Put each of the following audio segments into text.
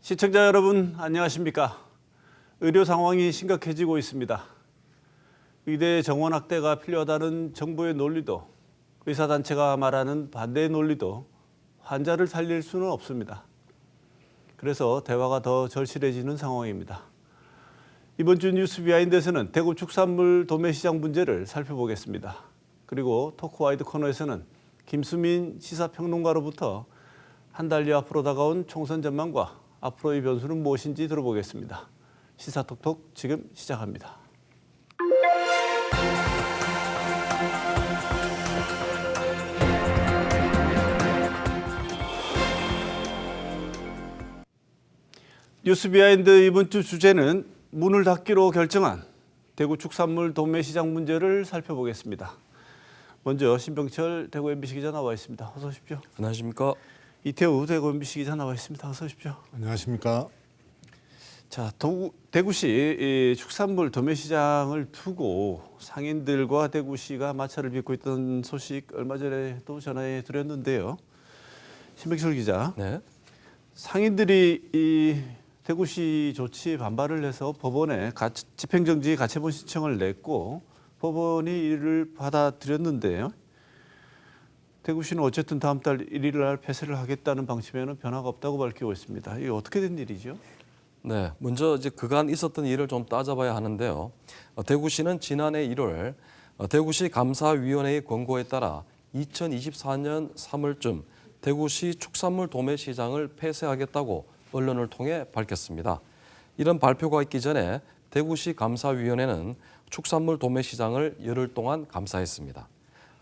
시청자 여러분 안녕하십니까? 의료 상황이 심각해지고 있습니다. 의대 정원 확대가 필요하다는 정부의 논리도 의사단체가 말하는 반대의 논리도 환자를 살릴 수는 없습니다. 그래서 대화가 더 절실해지는 상황입니다. 이번 주 뉴스 비하인드에서는 대구 축산물 도매시장 문제를 살펴보겠습니다. 그리고 토크와이드 코너에서는 김수민 시사평론가로부터 한 달여 앞으로 다가온 총선 전망과 앞으로의 변수는 무엇인지 들어보겠습니다. 시사톡톡 지금 시작합니다. 뉴스 비하인드 이번 주 주제는 문을 닫기로 결정한 대구 축산물 도매시장 문제를 살펴보겠습니다. 먼저 신병철 대구 MBC 기자 나와 있습니다. 어서 오십시오. 안녕하십니까. 이태우 대구 MBC 기자 나와 있습니다. 어서 오십시오. 안녕하십니까. 자, 대구시 축산물 도매시장을 두고 상인들과 대구시가 마찰을 빚고 있던 소식 얼마 전에도 전해 드렸는데요. 신백철 기자, 네. 상인들이 이 대구시 조치에 반발을 해서 법원에 집행정지 가처분 신청을 냈고 법원이 이를 받아들였는데요. 대구시는 어쨌든 다음 달 1일 날 폐쇄를 하겠다는 방침에는 변화가 없다고 밝히고 있습니다. 이게 어떻게 된 일이죠? 네. 먼저 이제 그간 있었던 일을 좀 따져봐야 하는데요. 대구시는 지난해 1월 대구시 감사위원회의 권고에 따라 2024년 3월쯤 대구시 축산물 도매시장을 폐쇄하겠다고 언론을 통해 밝혔습니다. 이런 발표가 있기 전에 대구시 감사위원회는 축산물 도매시장을 열흘 동안 감사했습니다.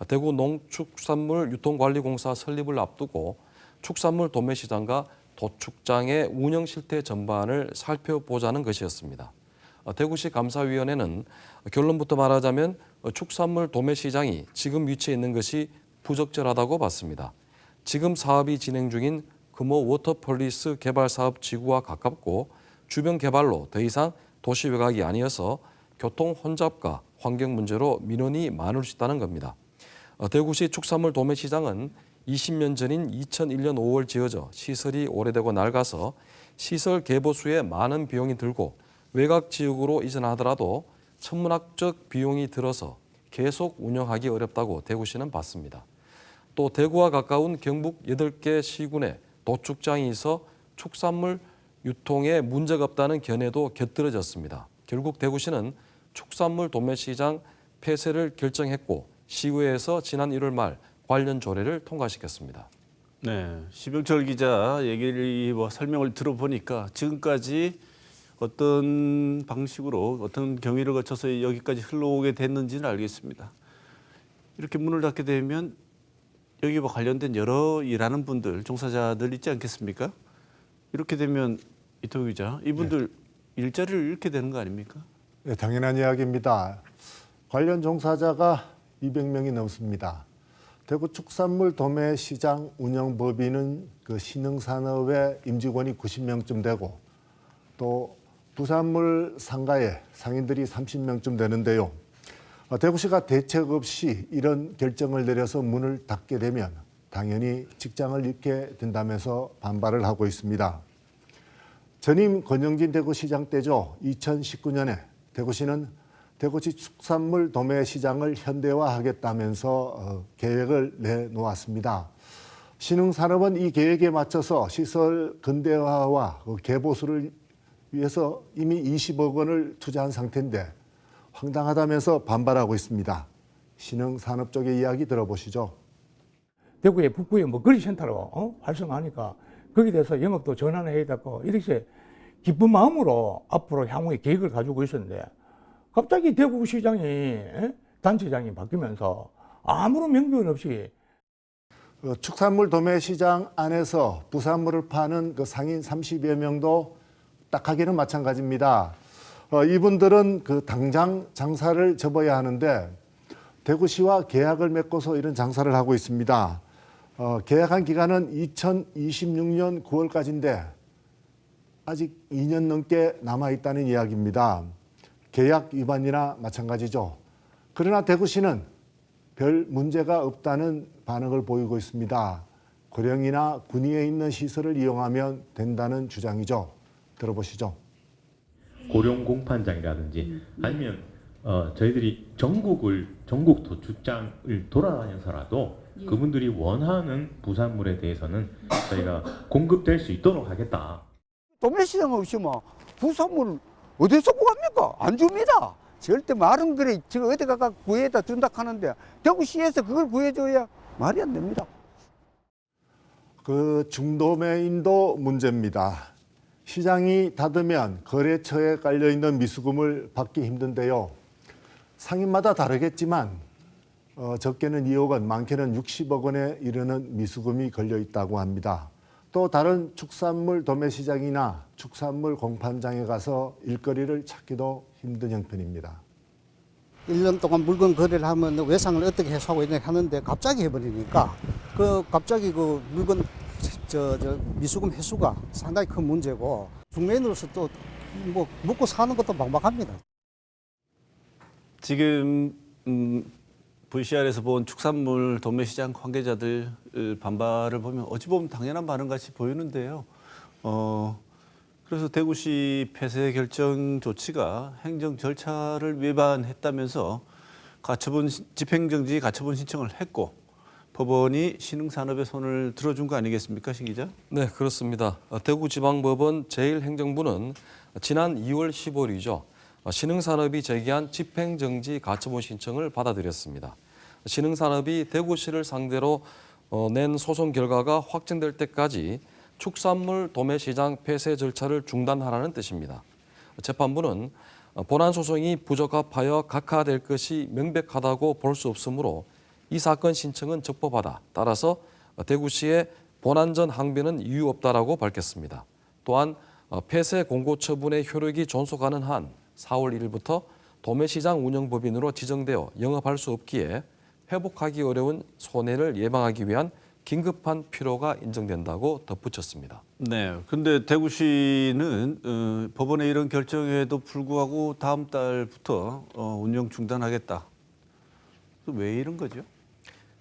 대구 농축산물 유통관리공사 설립을 앞두고 축산물 도매시장과 도축장의 운영 실태 전반을 살펴보자는 것이었습니다. 대구시 감사위원회는 결론부터 말하자면 축산물 도매시장이 지금 위치해 있는 것이 부적절하다고 봤습니다. 지금 사업이 진행 중인 금호 워터폴리스 개발 사업 지구와 가깝고 주변 개발로 더 이상 도시 외곽이 아니어서 교통 혼잡과 환경 문제로 민원이 많을 수 있다는 겁니다. 대구시 축산물 도매시장은 20년 전인 2001년 5월 지어져 시설이 오래되고 낡아서 시설 개보수에 많은 비용이 들고 외곽 지역으로 이전하더라도 천문학적 비용이 들어서 계속 운영하기 어렵다고 대구시는 봤습니다. 또 대구와 가까운 경북 8개 시군에 도축장이 있어 축산물 유통에 문제가 없다는 견해도 곁들여졌습니다. 결국 대구시는 축산물 도매시장 폐쇄를 결정했고 시의회에서 지난 1월 말 관련 조례를 통과시켰습니다. 네, 신병철 기자 얘기를 설명을 들어보니까 지금까지 어떤 방식으로 어떤 경위를 거쳐서 여기까지 흘러오게 됐는지는 알겠습니다. 이렇게 문을 닫게 되면 여기와 관련된 여러 일하는 분들, 종사자들 있지 않겠습니까? 이렇게 되면 이태우 기자, 이분들 일자리를 잃게 되는 거 아닙니까? 네, 당연한 이야기입니다. 관련 종사자가 200명이 넘습니다. 대구 축산물 도매시장 운영법인은 그 신흥산업의 임직원이 90명쯤 되고 또 부산물 상가에 상인들이 30명쯤 되는데요. 대구시가 대책 없이 이런 결정을 내려서 문을 닫게 되면 당연히 직장을 잃게 된다면서 반발을 하고 있습니다. 전임 권영진 대구시장 때죠. 2019년에 대구시는 대구시 축산물 도매시장을 현대화하겠다면서 계획을 내놓았습니다. 신흥산업은 이 계획에 맞춰서 시설 근대화와 개보수를 위해서 이미 20억 원을 투자한 상태인데 황당하다면서 반발하고 있습니다. 신흥산업 쪽의 이야기 들어보시죠. 대구의 북구에 뭐 거리센터로 활성화하니까 거기에 대해서 영업도 전환해야 되고 이렇게 기쁜 마음으로 앞으로 향후의 계획을 가지고 있었는데 갑자기 대구시장이 단체장이 바뀌면서 아무런 명분 없이 축산물 도매시장 안에서 부산물을 파는 그 상인 30여 명도 딱하기는 마찬가지입니다. 이분들은 그 당장 장사를 접어야 하는데 대구시와 계약을 맺고서 이런 장사를 하고 있습니다. 계약한 기간은 2026년 9월까지인데 아직 2년 넘게 남아있다는 이야기입니다. 계약 위반이나 마찬가지죠. 그러나 대구시는 별 문제가 없다는 반응을 보이고 있습니다. 고령이나 군위에 있는 시설을 이용하면 된다는 주장이죠. 들어보시죠. 고령 공판장이라든지 아니면 저희들이 전국 도축장을 돌아다녀서라도 그분들이 원하는 부산물에 대해서는 저희가 공급될 수 있도록 하겠다. 도매시장 없이면 부산물 어디서 구합니까? 안 줍니다. 절대 말은 그래 지금 어디가 구해다 준다 하는데 대구시에서 그걸 구해줘야 말이 안 됩니다. 그 중도매인도 문제입니다. 시장이 닫으면 거래처에 깔려있는 미수금을 받기 힘든데요. 상인마다 다르겠지만 적게는 2억 원, 많게는 60억 원에 이르는 미수금이 걸려 있다고 합니다. 또 다른 축산물 도매시장이나 축산물 공판장에 가서 일거리를 찾기도 힘든 형편입니다. 1년 동안 물건 거래를 하면 외상을 어떻게 해소하고 이렇게 하는데 갑자기 해버리니까 갑자기 그 물건 미수금 회수가 상당히 큰 문제고 중매인으로서 또 뭐 먹고 사는 것도 막막합니다. 지금 VCR에서 본 축산물 도매시장 관계자들 반발을 보면 어찌 보면 당연한 반응 같이 보이는데요. 그래서 대구시 폐쇄 결정 조치가 행정 절차를 위반했다면서 집행정지 가처분 신청을 했고 법원이 신흥산업의 손을 들어준 거 아니겠습니까, 신 기자? 네, 그렇습니다. 대구지방법원 제1행정부는 지난 2월 15일이죠. 신흥산업이 제기한 집행정지 가처분 신청을 받아들였습니다. 신흥산업이 대구시를 상대로 낸 소송 결과가 확정될 때까지 축산물 도매시장 폐쇄 절차를 중단하라는 뜻입니다. 재판부는 본안 소송이 부적합하여 각하될 것이 명백하다고 볼 수 없으므로 이 사건 신청은 적법하다. 따라서 대구시의 본안 전 항변은 이유 없다라고 밝혔습니다. 또한 폐쇄 공고 처분의 효력이 존속하는 한 4월 1일부터 도매시장 운영법인으로 지정되어 영업할 수 없기에 회복하기 어려운 손해를 예방하기 위한 긴급한 필요가 인정된다고 덧붙였습니다. 네, 근데 대구시는 법원의 이런 결정에도 불구하고 다음 달부터 운영 중단하겠다. 왜 이런 거죠?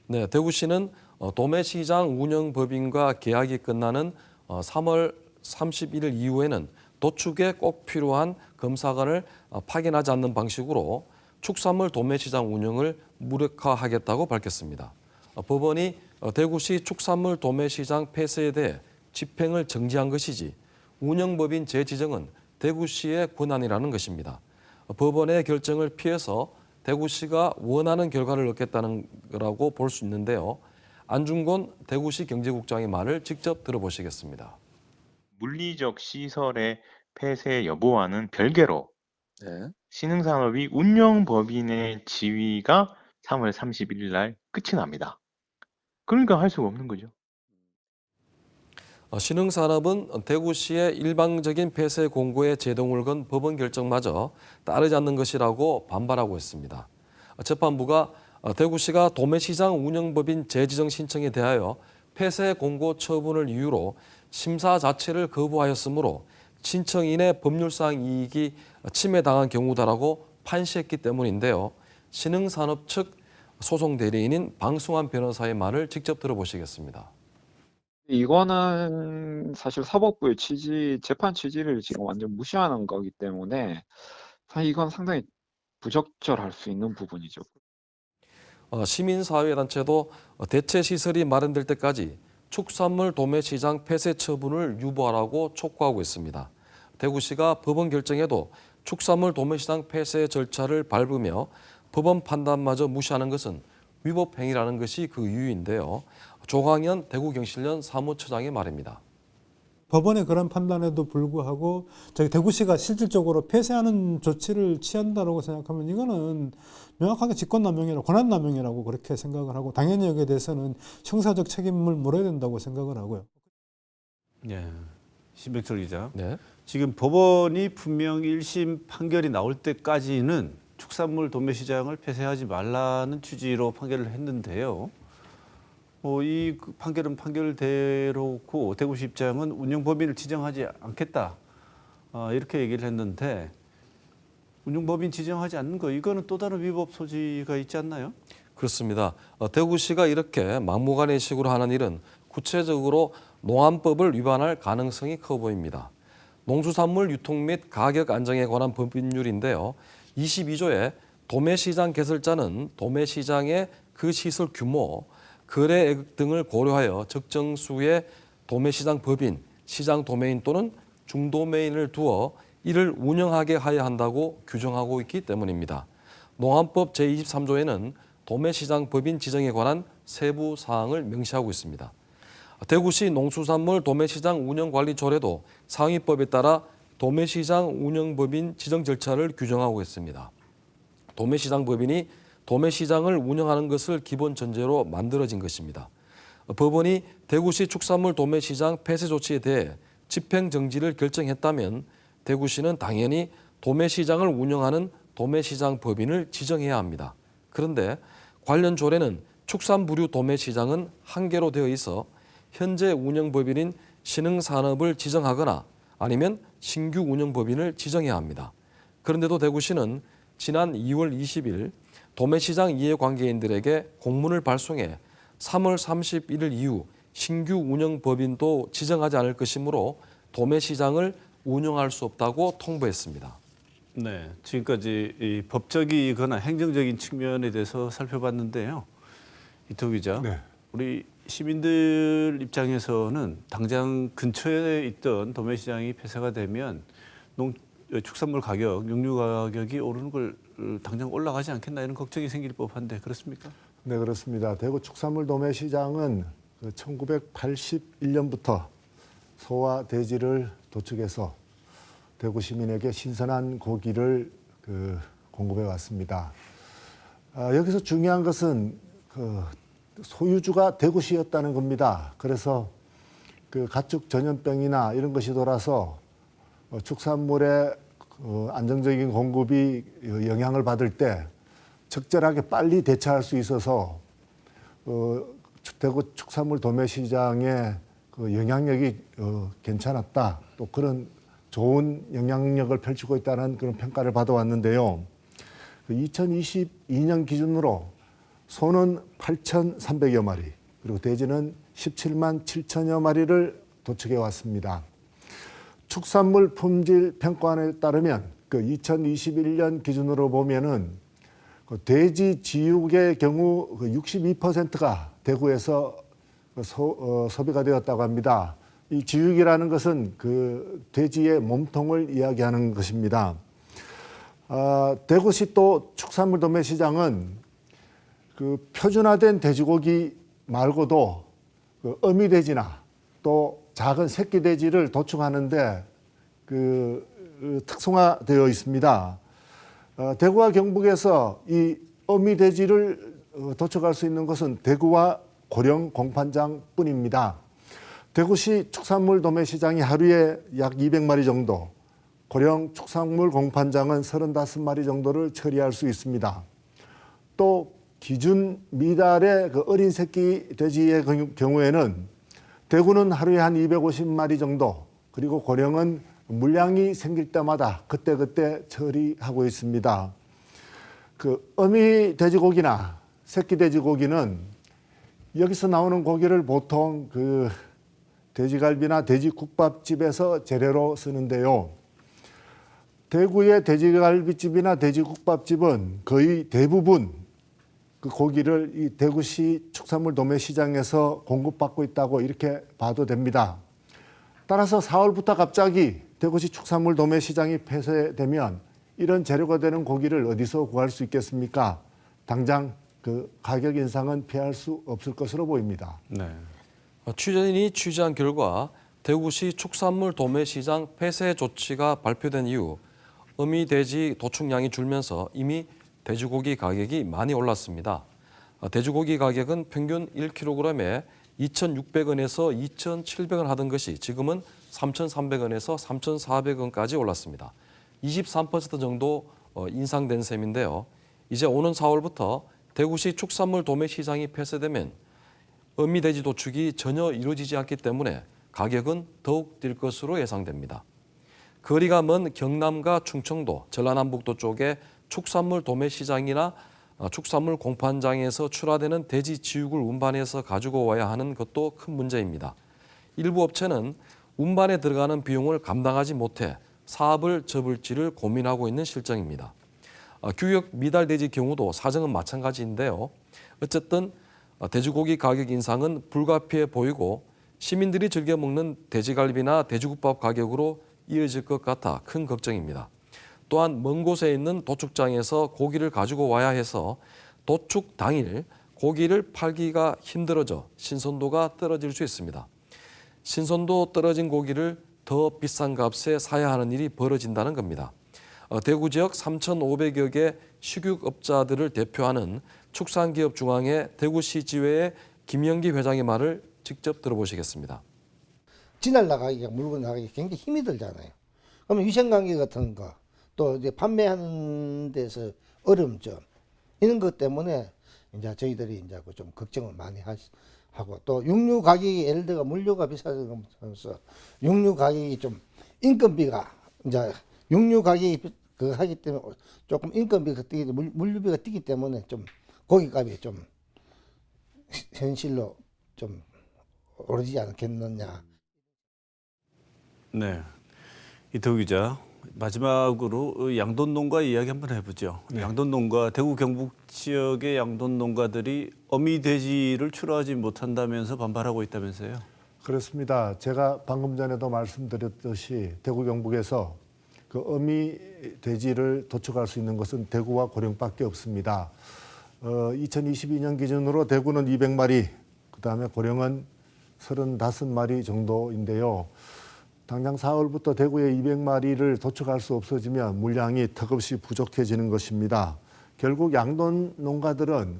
네, 대구시는 도매시장 운영법인과 계약이 끝나는 3월 31일 이후에는 도축에 꼭 필요한 검사관을 파견하지 않는 방식으로 축산물 도매시장 운영을 무력화하겠다고 밝혔습니다. 법원이 대구시 축산물 도매시장 폐쇄에 대해 집행을 정지한 것이지 운영법인 재지정은 대구시의 권한이라는 것입니다. 법원의 결정을 피해서 대구시가 원하는 결과를 얻겠다는 거라고 볼 수 있는데요. 안중곤 대구시 경제국장의 말을 직접 들어보시겠습니다. 물리적 시설의 폐쇄 여부와는 별개로 신흥산업이 운영법인의 지위가 3월 31일 날 끝이 납니다. 그러니까 할 수가 없는 거죠. 신흥산업은 대구시의 일방적인 폐쇄 공고에 제동을 건 법원 결정마저 따르지 않는 것이라고 반발하고 있습니다. 재판부가 대구시가 도매시장 운영법인 재지정 신청에 대하여 폐쇄 공고 처분을 이유로 심사 자체를 거부하였으므로 신청인의 법률상 이익이 침해당한 경우다라고 판시했기 때문인데요. 신흥산업 측 소송 대리인인 방승환 변호사의 말을 직접 들어보시겠습니다. 이거는 사실 사법부의 취지, 재판 취지를 지금 완전 무시하는 거기 때문에 사실 이건 상당히 부적절할 수 있는 부분이죠. 시민사회단체도 대체 시설이 마련될 때까지 축산물 도매시장 폐쇄 처분을 유보하라고 촉구하고 있습니다. 대구시가 법원 결정에도 축산물 도매시장 폐쇄 절차를 밟으며 법원 판단마저 무시하는 것은 위법 행위라는 것이 그 이유인데요. 조광현 대구경실련 사무처장의 말입니다. 법원의 그런 판단에도 불구하고 저희 대구시가 실질적으로 폐쇄하는 조치를 취한다고 생각하면 이거는 명확하게 직권남용이라고 권한남용이라고 그렇게 생각을 하고 당연히 여기에 대해서는 형사적 책임을 물어야 된다고 생각을 하고요. 네, 신백철 기자. 네. 지금 법원이 분명 1심 판결이 나올 때까지는 축산물 도매시장을 폐쇄하지 말라는 취지로 판결을 했는데요. 이 판결은 판결대로고 대구시 입장은 운영법인을 지정하지 않겠다 이렇게 얘기를 했는데 운영법인 지정하지 않는 거 이거는 또 다른 위법 소지가 있지 않나요? 그렇습니다. 대구시가 이렇게 막무가내식으로 하는 일은 구체적으로 농안법을 위반할 가능성이 커 보입니다. 농수산물 유통 및 가격 안정에 관한 법률인데요. 22조에 도매시장 개설자는 도매시장의 그 시설 규모, 거래액 등을 고려하여 적정 수의 도매시장 법인, 시장 도메인 또는 중도메인을 두어 이를 운영하게 하여야 한다고 규정하고 있기 때문입니다. 농안법 제23조에는 도매시장 법인 지정에 관한 세부 사항을 명시하고 있습니다. 대구시 농수산물 도매시장 운영관리조례도 상위법에 따라 도매시장 운영법인 지정 절차를 규정하고 있습니다. 도매시장 법인이 도매시장을 운영하는 것을 기본 전제로 만들어진 것입니다. 법원이 대구시 축산물 도매시장 폐쇄 조치에 대해 집행정지를 결정했다면 대구시는 당연히 도매시장을 운영하는 도매시장 법인을 지정해야 합니다. 그런데 관련 조례는 축산부류 도매시장은 한계로 되어 있어 현재 운영법인인 신흥산업을 지정하거나 아니면 신규 운영법인을 지정해야 합니다. 그런데도 대구시는 지난 2월 20일 도매시장 이해관계인들에게 공문을 발송해 3월 31일 이후 신규 운영법인도 지정하지 않을 것이므로 도매시장을 운영할 수 없다고 통보했습니다. 네, 지금까지 이 법적이거나 행정적인 측면에 대해서 살펴봤는데요. 이토 기자, 네. 우리 시민들 입장에서는 당장 근처에 있던 도매시장이 폐쇄가 되면 축산물 가격, 육류 가격이 오르는 걸 당장 올라가지 않겠나 이런 걱정이 생길 법한데 그렇습니까? 네, 그렇습니다. 대구 축산물 도매시장은 1981년부터 소와 돼지를 도축해서 대구 시민에게 신선한 고기를 공급해 왔습니다. 여기서 중요한 것은 소유주가 대구시였다는 겁니다. 그래서 가축 전염병이나 이런 것이 돌아서 축산물의 안정적인 공급이 영향을 받을 때 적절하게 빨리 대처할 수 있어서 대구 축산물 도매시장의 영향력이 괜찮았다. 또 그런 좋은 영향력을 펼치고 있다는 그런 평가를 받아왔는데요. 2022년 기준으로 소는 8,300여 마리, 그리고 돼지는 17만 7천여 마리를 도축해 왔습니다. 축산물 품질 평가원에 따르면 2021년 기준으로 보면은 돼지 지육의 경우 62%가 대구에서 소비가 되었다고 합니다. 이 지육이라는 것은 돼지의 몸통을 이야기하는 것입니다. 대구시 또 축산물 도매시장은 표준화된 돼지고기 말고도 어미돼지나 또 작은 새끼 돼지를 도축하는데 특성화되어 있습니다. 대구와 경북에서 이 어미돼지를 도축할 수 있는 것은 대구와 고령 공판장뿐입니다. 대구시 축산물 도매시장이 하루에 약 200마리 정도, 고령 축산물 공판장은 35마리 정도를 처리할 수 있습니다. 또 기준 미달의 어린 새끼 돼지의 경우에는 대구는 하루에 한 250마리 정도, 그리고 고령은 물량이 생길 때마다 그때그때 처리하고 있습니다. 어미 돼지고기나 새끼 돼지고기는 여기서 나오는 고기를 보통 돼지갈비나 돼지국밥집에서 재료로 쓰는데요. 대구의 돼지갈비집이나 돼지국밥집은 거의 대부분 그 고기를 이 대구시 축산물 도매시장에서 공급받고 있다고 이렇게 봐도 됩니다. 따라서 4월부터 갑자기 대구시 축산물 도매시장이 폐쇄되면 이런 재료가 되는 고기를 어디서 구할 수 있겠습니까? 당장 가격 인상은 피할 수 없을 것으로 보입니다. 네. 취재인이 취재한 결과 대구시 축산물 도매시장 폐쇄 조치가 발표된 이후 어미 돼지 도축량이 줄면서 이미 돼지고기 가격이 많이 올랐습니다. 돼지고기 가격은 평균 1kg에 2,600원에서 2,700원 하던 것이 지금은 3,300원에서 3,400원까지 올랐습니다. 23% 정도 인상된 셈인데요. 이제 오는 4월부터 대구시 축산물 도매시장이 폐쇄되면 어미돼지 도축이 전혀 이루어지지 않기 때문에 가격은 더욱 뛸 것으로 예상됩니다. 거리가 먼 경남과 충청도, 전라남북도 쪽에 축산물 도매시장이나 축산물 공판장에서 출하되는 돼지 지육을 운반해서 가지고 와야 하는 것도 큰 문제입니다. 일부 업체는 운반에 들어가는 비용을 감당하지 못해 사업을 접을지를 고민하고 있는 실정입니다. 규격 미달 돼지 경우도 사정은 마찬가지인데요. 어쨌든 돼지고기 가격 인상은 불가피해 보이고 시민들이 즐겨 먹는 돼지갈비나 돼지국밥 가격으로 이어질 것 같아 큰 걱정입니다. 또한 먼 곳에 있는 도축장에서 고기를 가지고 와야 해서 도축 당일 고기를 팔기가 힘들어져 신선도가 떨어질 수 있습니다. 신선도 떨어진 고기를 더 비싼 값에 사야 하는 일이 벌어진다는 겁니다. 대구 지역 3,500여 개 식육업자들을 대표하는 축산기업중앙회 대구시 지회의 김영기 회장의 말을 직접 들어보시겠습니다. 진할 나가기가 물건 나가기 굉장히 힘이 들잖아요. 그러면 위생관계 같은 거, 또 이제 판매하는 데서 어려움점 이런 것 때문에 이제 저희들이 이제 좀 걱정을 많이 하고 또 육류 가격이 예를 들어 물류가 비싸져서 육류 가격이 좀 인건비가 이제 육류 가격이 그거 하기 때문에 조금 인건비가 뛰기 물류비가 뛰기 때문에 좀 고기값이 좀 현실로 좀 오르지 않겠느냐. 네, 이태우 기자. 마지막으로 양돈 농가 이야기 한번 해보죠. 양돈 농가, 대구 경북 지역의 양돈 농가들이 어미 돼지를 출하하지 못한다면서 반발하고 있다면서요? 그렇습니다. 제가 방금 전에도 말씀드렸듯이 대구 경북에서 그 어미 돼지를 도축할 수 있는 것은 대구와 고령밖에 없습니다. 2022년 기준으로 대구는 200마리, 그다음에 고령은 35마리 정도인데요. 당장 4월부터 대구에 200마리를 도축할 수 없어지면 물량이 턱없이 부족해지는 것입니다. 결국 양돈 농가들은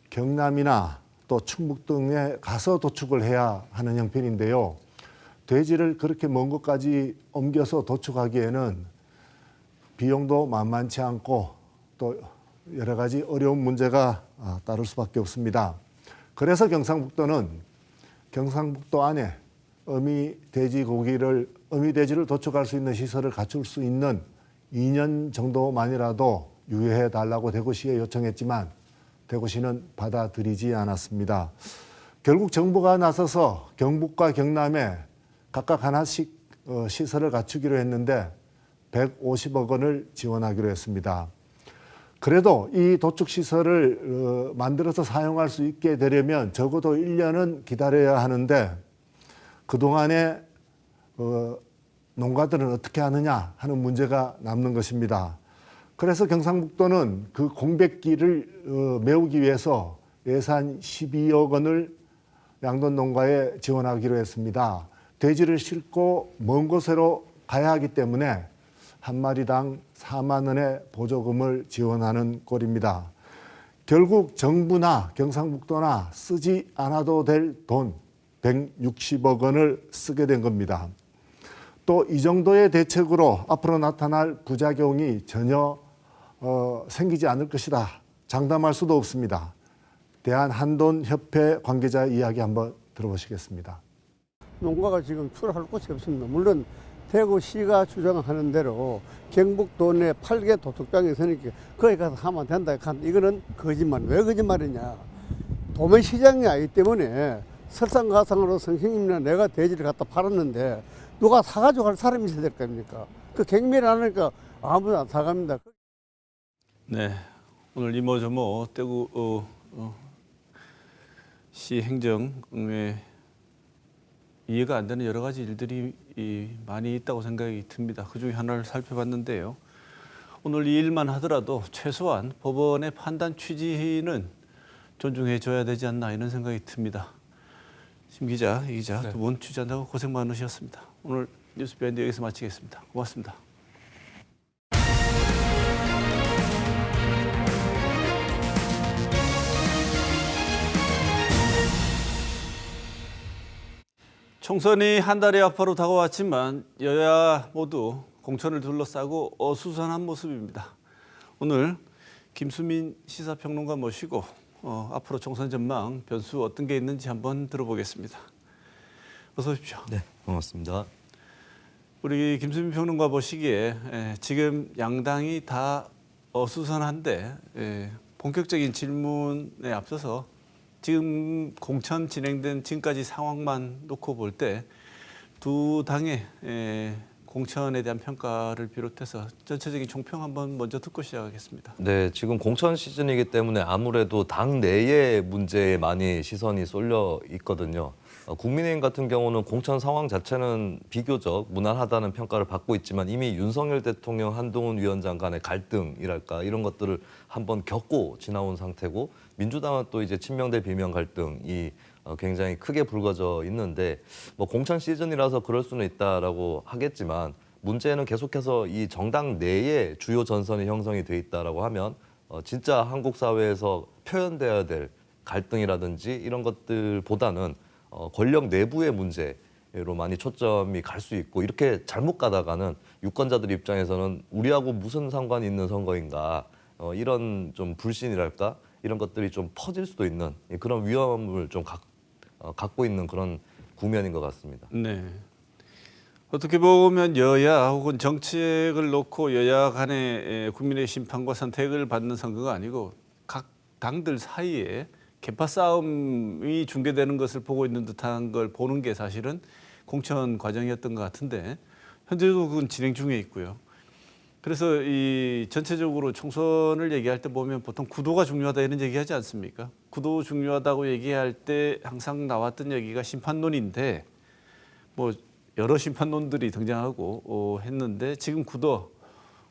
경남이나 또 충북 등에 가서 도축을 해야 하는 형편인데요. 돼지를 그렇게 먼 곳까지 옮겨서 도축하기에는 비용도 만만치 않고 또 여러 가지 어려운 문제가 따를 수밖에 없습니다. 그래서 경상북도는 경상북도 안에 어미 돼지를 도축할 수 있는 시설을 갖출 수 있는 2년 정도만이라도 유예해 달라고 대구시에 요청했지만 대구시는 받아들이지 않았습니다. 결국 정부가 나서서 경북과 경남에 각각 하나씩 시설을 갖추기로 했는데 150억 원을 지원하기로 했습니다. 그래도 이 도축시설을 만들어서 사용할 수 있게 되려면 적어도 1년은 기다려야 하는데 그동안에 농가들은 어떻게 하느냐 하는 문제가 남는 것입니다. 그래서 경상북도는 그 공백기를 메우기 위해서 예산 12억 원을 양돈 농가에 지원하기로 했습니다. 돼지를 싣고 먼 곳으로 가야 하기 때문에 한 마리당 4만 원의 보조금을 지원하는 꼴입니다. 결국 정부나 경상북도나 쓰지 않아도 될 돈 160억 원을 쓰게 된 겁니다. 또 이 정도의 대책으로 앞으로 나타날 부작용이 전혀 생기지 않을 것이다. 장담할 수도 없습니다. 대한한돈협회 관계자 이야기 한번 들어보시겠습니다. 농가가 지금 출하할 곳이 없습니다. 물론 대구시가 주장하는 대로 경북도 내 8개 도축장이 있으니까 거기 가서 하면 된다. 이거는 거짓말. 왜 거짓말이냐. 도매시장이 아니기 때문에 설상가상으로 선생님이나 내가 돼지를 갖다 팔았는데 누가 사가지고 갈 사람이 있어야 될 거 아닙니까? 그 경매를 안 하니까 아무도 안 사갑니다. 네, 오늘 이모저모 대구 시 행정에 이해가 안 되는 여러 가지 일들이 많이 있다고 생각이 듭니다. 그중에 하나를 살펴봤는데요. 오늘 이 일만 하더라도 최소한 법원의 판단 취지는 존중해 줘야 되지 않나 이런 생각이 듭니다. 심 기자, 이 기자 두 분 취재한다고 고생 많으셨습니다. 오늘 뉴스 비하인드 여기서 마치겠습니다. 고맙습니다. 총선이 한 달이 앞으로 다가왔지만 여야 모두 공천을 둘러싸고 어수선한 모습입니다. 오늘 김수민 시사평론가 모시고 앞으로 총선 전망, 변수 어떤 게 있는지 한번 들어보겠습니다. 어서 오십시오. 네, 고맙습니다. 우리 김수민 평론가 보시기에 지금 양당이 다 어수선한데 본격적인 질문에 앞서서 지금 공천 진행된 지금까지 상황만 놓고 볼 때 두 당의 공천에 대한 평가를 비롯해서 전체적인 총평 한번 먼저 듣고 시작하겠습니다. 네, 지금 공천 시즌이기 때문에 아무래도 당 내의 문제에 많이 시선이 쏠려 있거든요. 국민의힘 같은 경우는 공천 상황 자체는 비교적 무난하다는 평가를 받고 있지만 이미 윤석열 대통령, 한동훈 위원장 간의 갈등이랄까 이런 것들을 한번 겪고 지나온 상태고 민주당은 또 이제 친명 대 비명 갈등이 굉장히 크게 불거져 있는데 뭐 공천 시즌이라서 그럴 수는 있다라고 하겠지만 문제는 계속해서 이 정당 내에 주요 전선이 형성이 돼 있다라고 하면 진짜 한국 사회에서 표현돼야 될 갈등이라든지 이런 것들보다는 권력 내부의 문제로 많이 초점이 갈 수 있고 이렇게 잘못 가다가는 유권자들 입장에서는 우리하고 무슨 상관이 있는 선거인가 이런 좀 불신이랄까 이런 것들이 좀 퍼질 수도 있는 그런 위험을 좀 갖고 있는 그런 국면인 것 같습니다. 네. 어떻게 보면 여야 혹은 정책을 놓고 여야 간의 국민의 심판과 선택을 받는 선거가 아니고 각 당들 사이에 계파 싸움이 중계되는 것을 보고 있는 듯한 걸 보는 게 사실은 공천 과정이었던 것 같은데 현재도 그건 진행 중에 있고요. 그래서 이 전체적으로 총선을 얘기할 때 보면 보통 구도가 중요하다 이런 얘기하지 않습니까? 구도 중요하다고 얘기할 때 항상 나왔던 얘기가 심판론인데 뭐 여러 심판론들이 등장하고 했는데 지금 구도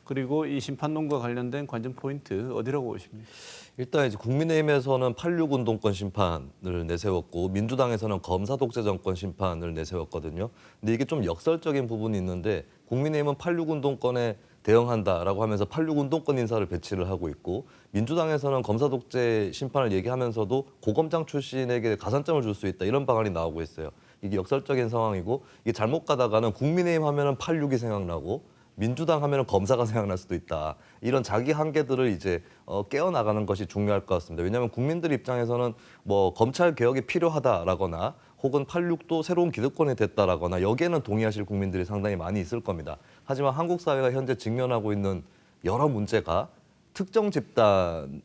그리고 이 심판론과 관련된 관전 포인트 어디라고 보십니까? 일단 이제 국민의힘에서는 86 운동권 심판을 내세웠고 민주당에서는 검사 독재 정권 심판을 내세웠거든요. 근데 이게 좀 역설적인 부분이 있는데 국민의힘은 86 운동권에 대응한다라고 하면서 86 운동권 인사를 배치를 하고 있고 민주당에서는 검사 독재 심판을 얘기하면서도 고검장 출신에게 가산점을 줄 수 있다 이런 방안이 나오고 있어요. 이게 역설적인 상황이고 이게 잘못 가다가는 국민의힘 하면은 86이 생각나고 민주당 하면은 검사가 생각날 수도 있다. 이런 자기 한계들을 이제 깨어나가는 것이 중요할 것 같습니다. 왜냐하면 국민들 입장에서는 뭐 검찰 개혁이 필요하다라거나 혹은 86도 새로운 기득권이 됐다라거나 여기에는 동의하실 국민들이 상당히 많이 있을 겁니다. 하지만 한국 사회가 현재 직면하고 있는 여러 문제가 특정 집단의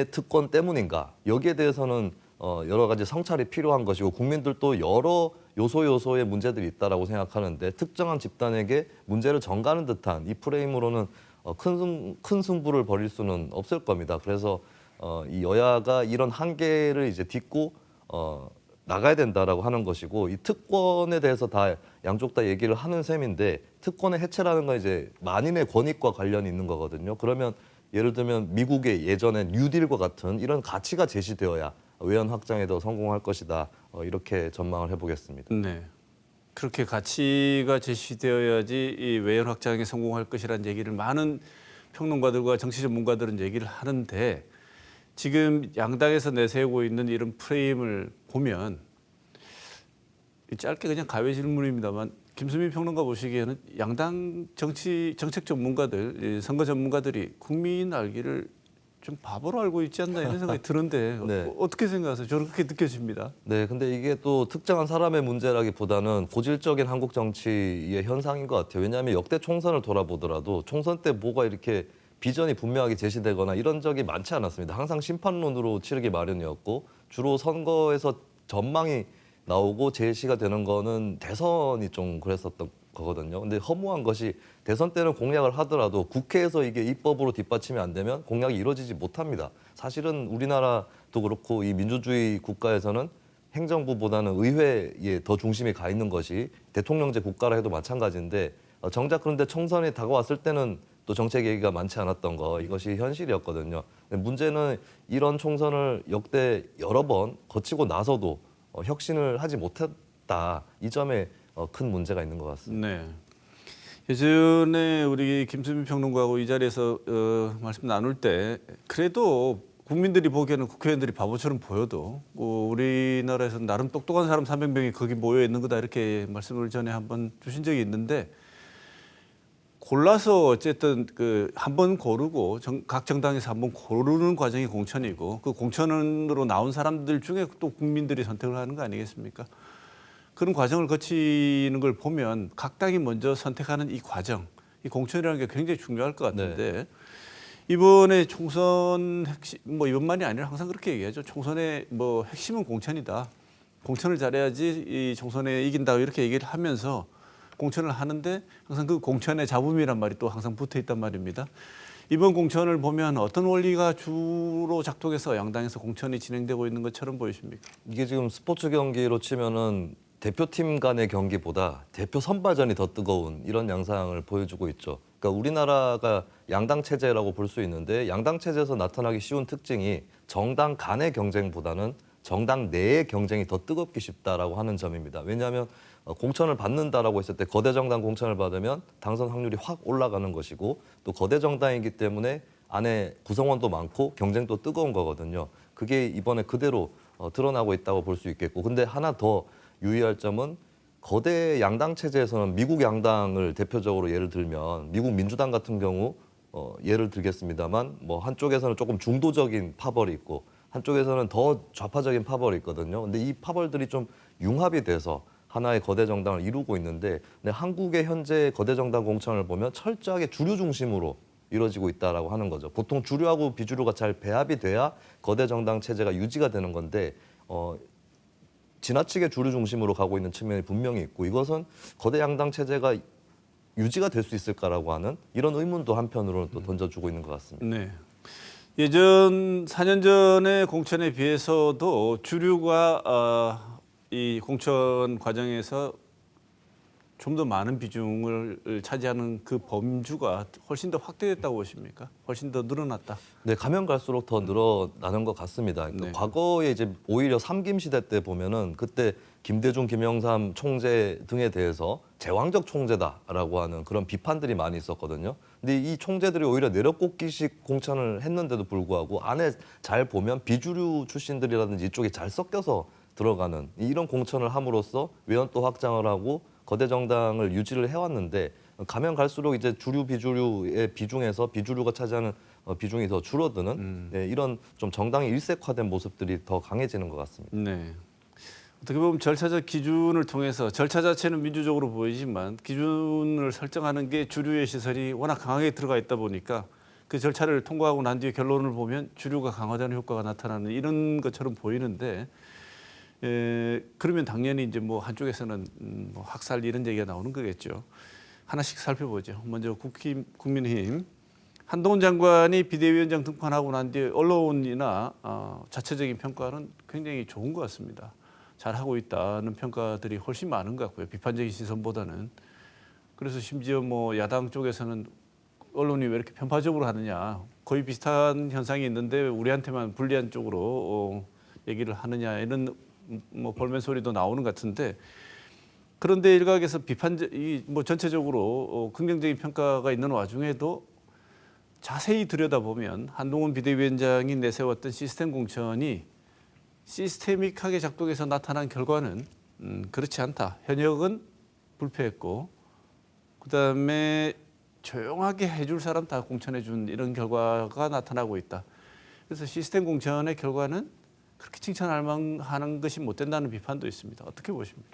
특권 때문인가 여기에 대해서는 여러 가지 성찰이 필요한 것이고 국민들도 여러 요소의 문제들이 있다라고 생각하는데 특정한 집단에게 문제를 전가하는 듯한 이 프레임으로는 큰 승부를 벌일 수는 없을 겁니다. 그래서 이 여야가 이런 한계를 이제 딛고 나가야 된다라고 하는 것이고 이 특권에 대해서 다 양쪽 다 얘기를 하는 셈인데 특권의 해체라는 건 이제 만인의 권익과 관련이 있는 거거든요. 그러면 예를 들면 미국의 예전에 뉴딜과 같은 이런 가치가 제시되어야 외연 확장에도 성공할 것이다. 이렇게 전망을 해보겠습니다. 네, 그렇게 가치가 제시되어야지 이 외연 확장에 성공할 것이라는 얘기를 많은 평론가들과 정치 전문가들은 얘기를 하는데 지금 양당에서 내세우고 있는 이런 프레임을 보면 짧게 그냥 가외 질문입니다만 김수민 평론가 보시기에는 양당 정책 전문가들, 선거 전문가들이 국민 알기를 좀 바보로 알고 있지 않나 이런 생각이 드는데 네. 어떻게 생각하세요? 저는 그렇게 느껴집니다. 네, 근데 이게 또 특정한 사람의 문제라기보다는 고질적인 한국 정치의 현상인 것 같아요. 왜냐하면 역대 총선을 돌아보더라도 총선 때 뭐가 이렇게 비전이 분명하게 제시되거나 이런 적이 많지 않았습니다. 항상 심판론으로 치르기 마련이었고 주로 선거에서 전망이 나오고 제시가 되는 거는 대선이 좀 그랬었던 거거든요. 근데 허무한 것이 대선 때는 공약을 하더라도 국회에서 이게 입법으로 뒷받침이 안 되면 공약이 이루어지지 못합니다. 사실은 우리나라도 그렇고 이 민주주의 국가에서는 행정부보다는 의회에 더 중심이 가 있는 것이 대통령제 국가라 해도 마찬가지인데 정작 그런데 총선이 다가왔을 때는 또 정책 얘기가 많지 않았던 거 이것이 현실이었거든요. 문제는 이런 총선을 역대 여러 번 거치고 나서도 혁신을 하지 못했다. 이 점에 큰 문제가 있는 것 같습니다. 네. 예전에 우리 김수민 평론가하고 이 자리에서 말씀 나눌 때 그래도 국민들이 보기에는 국회의원들이 바보처럼 보여도 우리나라에서 나름 똑똑한 사람 300명이 거기 모여 있는 거다 이렇게 말씀을 전에 한번 주신 적이 있는데 골라서 어쨌든 그 한 번 고르고 각 정당에서 한 번 고르는 과정이 공천이고 그 공천으로 나온 사람들 중에 또 국민들이 선택을 하는 거 아니겠습니까? 그런 과정을 거치는 걸 보면 각 당이 먼저 선택하는 이 과정, 이 공천이라는 게 굉장히 중요할 것 같은데 이번에 총선 핵심 뭐 이번만이 아니라 항상 그렇게 얘기하죠. 총선의 뭐 핵심은 공천이다. 공천을 잘해야지 이 총선에 이긴다 이렇게 얘기를 하면서 공천을 하는데 항상 그 공천의 잡음이란 말이 또 항상 붙어 있단 말입니다. 이번 공천을 보면 어떤 원리가 주로 작동해서 양당에서 공천이 진행되고 있는 것처럼 보이십니까? 이게 지금 스포츠 경기로 치면은 대표팀 간의 경기보다 대표 선발전이 더 뜨거운 이런 양상을 보여주고 있죠. 그러니까 우리나라가 양당 체제라고 볼 수 있는데 양당 체제에서 나타나기 쉬운 특징이 정당 간의 경쟁보다는 정당 내의 경쟁이 더 뜨겁기 쉽다라고 하는 점입니다. 왜냐하면 공천을 받는다라고 했을 때 거대 정당 공천을 받으면 당선 확률이 확 올라가는 것이고 또 거대 정당이기 때문에 안에 구성원도 많고 경쟁도 뜨거운 거거든요. 그게 이번에 그대로 드러나고 있다고 볼 수 있겠고 근데 하나 더 유의할 점은 거대 양당 체제에서는 미국 양당을 대표적으로 예를 들면 미국 민주당 같은 경우 예를 들겠습니다만 뭐 한쪽에서는 조금 중도적인 파벌이 있고 한쪽에서는 더 좌파적인 파벌이 있거든요. 근데 이 파벌들이 좀 융합이 돼서 하나의 거대 정당을 이루고 있는데 근데 한국의 현재 거대 정당 공천을 보면 철저하게 주류 중심으로 이루어지고 있다라고 하는 거죠. 보통 주류하고 비주류가 잘 배합이 돼야 거대 정당 체제가 유지가 되는 건데 지나치게 주류 중심으로 가고 있는 측면이 분명히 있고 이것은 거대 양당 체제가 유지가 될 수 있을까라고 하는 이런 의문도 한편으로는 또 던져주고 있는 것 같습니다. 네. 예전 4년 전의 공천에 비해서도 주류가 이 공천 과정에서 좀 더 많은 비중을 차지하는 그 범주가 훨씬 더 확대됐다고 보십니까? 훨씬 더 늘어났다. 네, 가면 갈수록 더 늘어나는 것 같습니다. 그러니까 네. 과거에 이제 오히려 삼김 시대 때 보면은 그때 김대중, 김영삼 총재 등에 대해서 제왕적 총재다라고 하는 그런 비판들이 많이 있었거든요. 근데 이 총재들이 오히려 내려꽂기식 공천을 했는데도 불구하고 안에 잘 보면 비주류 출신들이라든지 이쪽에 잘 섞여서 들어가는 이런 공천을 함으로써 외연도 확장을 하고 거대 정당을 유지를 해왔는데 가면 갈수록 이제 주류 비주류의 비중에서 비주류가 차지하는 비중이 더 줄어드는 네, 이런 좀 정당이 일색화된 모습들이 더 강해지는 것 같습니다. 네. 어떻게 보면 절차적 기준을 통해서 절차 자체는 민주적으로 보이지만 기준을 설정하는 게 주류의 시설이 워낙 강하게 들어가 있다 보니까 그 절차를 통과하고 난 뒤에 결론을 보면 주류가 강화되는 효과가 나타나는 이런 것처럼 보이는데 그러면 당연히 이제 뭐 한쪽에서는 뭐 학살 이런 얘기가 나오는 거겠죠. 하나씩 살펴보죠. 먼저 국민의힘 한동훈 장관이 비대위원장 등판하고 난 뒤에 언론이나 자체적인 평가는 굉장히 좋은 것 같습니다. 잘하고 있다는 평가들이 훨씬 많은 것 같고요. 비판적인 시선보다는. 그래서 심지어 뭐 야당 쪽에서는 언론이 왜 이렇게 편파적으로 하느냐. 거의 비슷한 현상이 있는데 우리한테만 불리한 쪽으로 얘기를 하느냐 이런 뭐 볼멘 소리도 나오는 것 같은데 그런데 일각에서 뭐 전체적으로 긍정적인 평가가 있는 와중에도 자세히 들여다보면 한동훈 비대위원장이 내세웠던 시스템 공천이 시스테믹하게 작동해서 나타난 결과는 그렇지 않다. 현역은 불패했고 그다음에 조용하게 해줄 사람 다 공천해준 이런 결과가 나타나고 있다. 그래서 시스템 공천의 결과는 그렇게 칭찬할 만한 것이 못 된다는 비판도 있습니다. 어떻게 보십니까?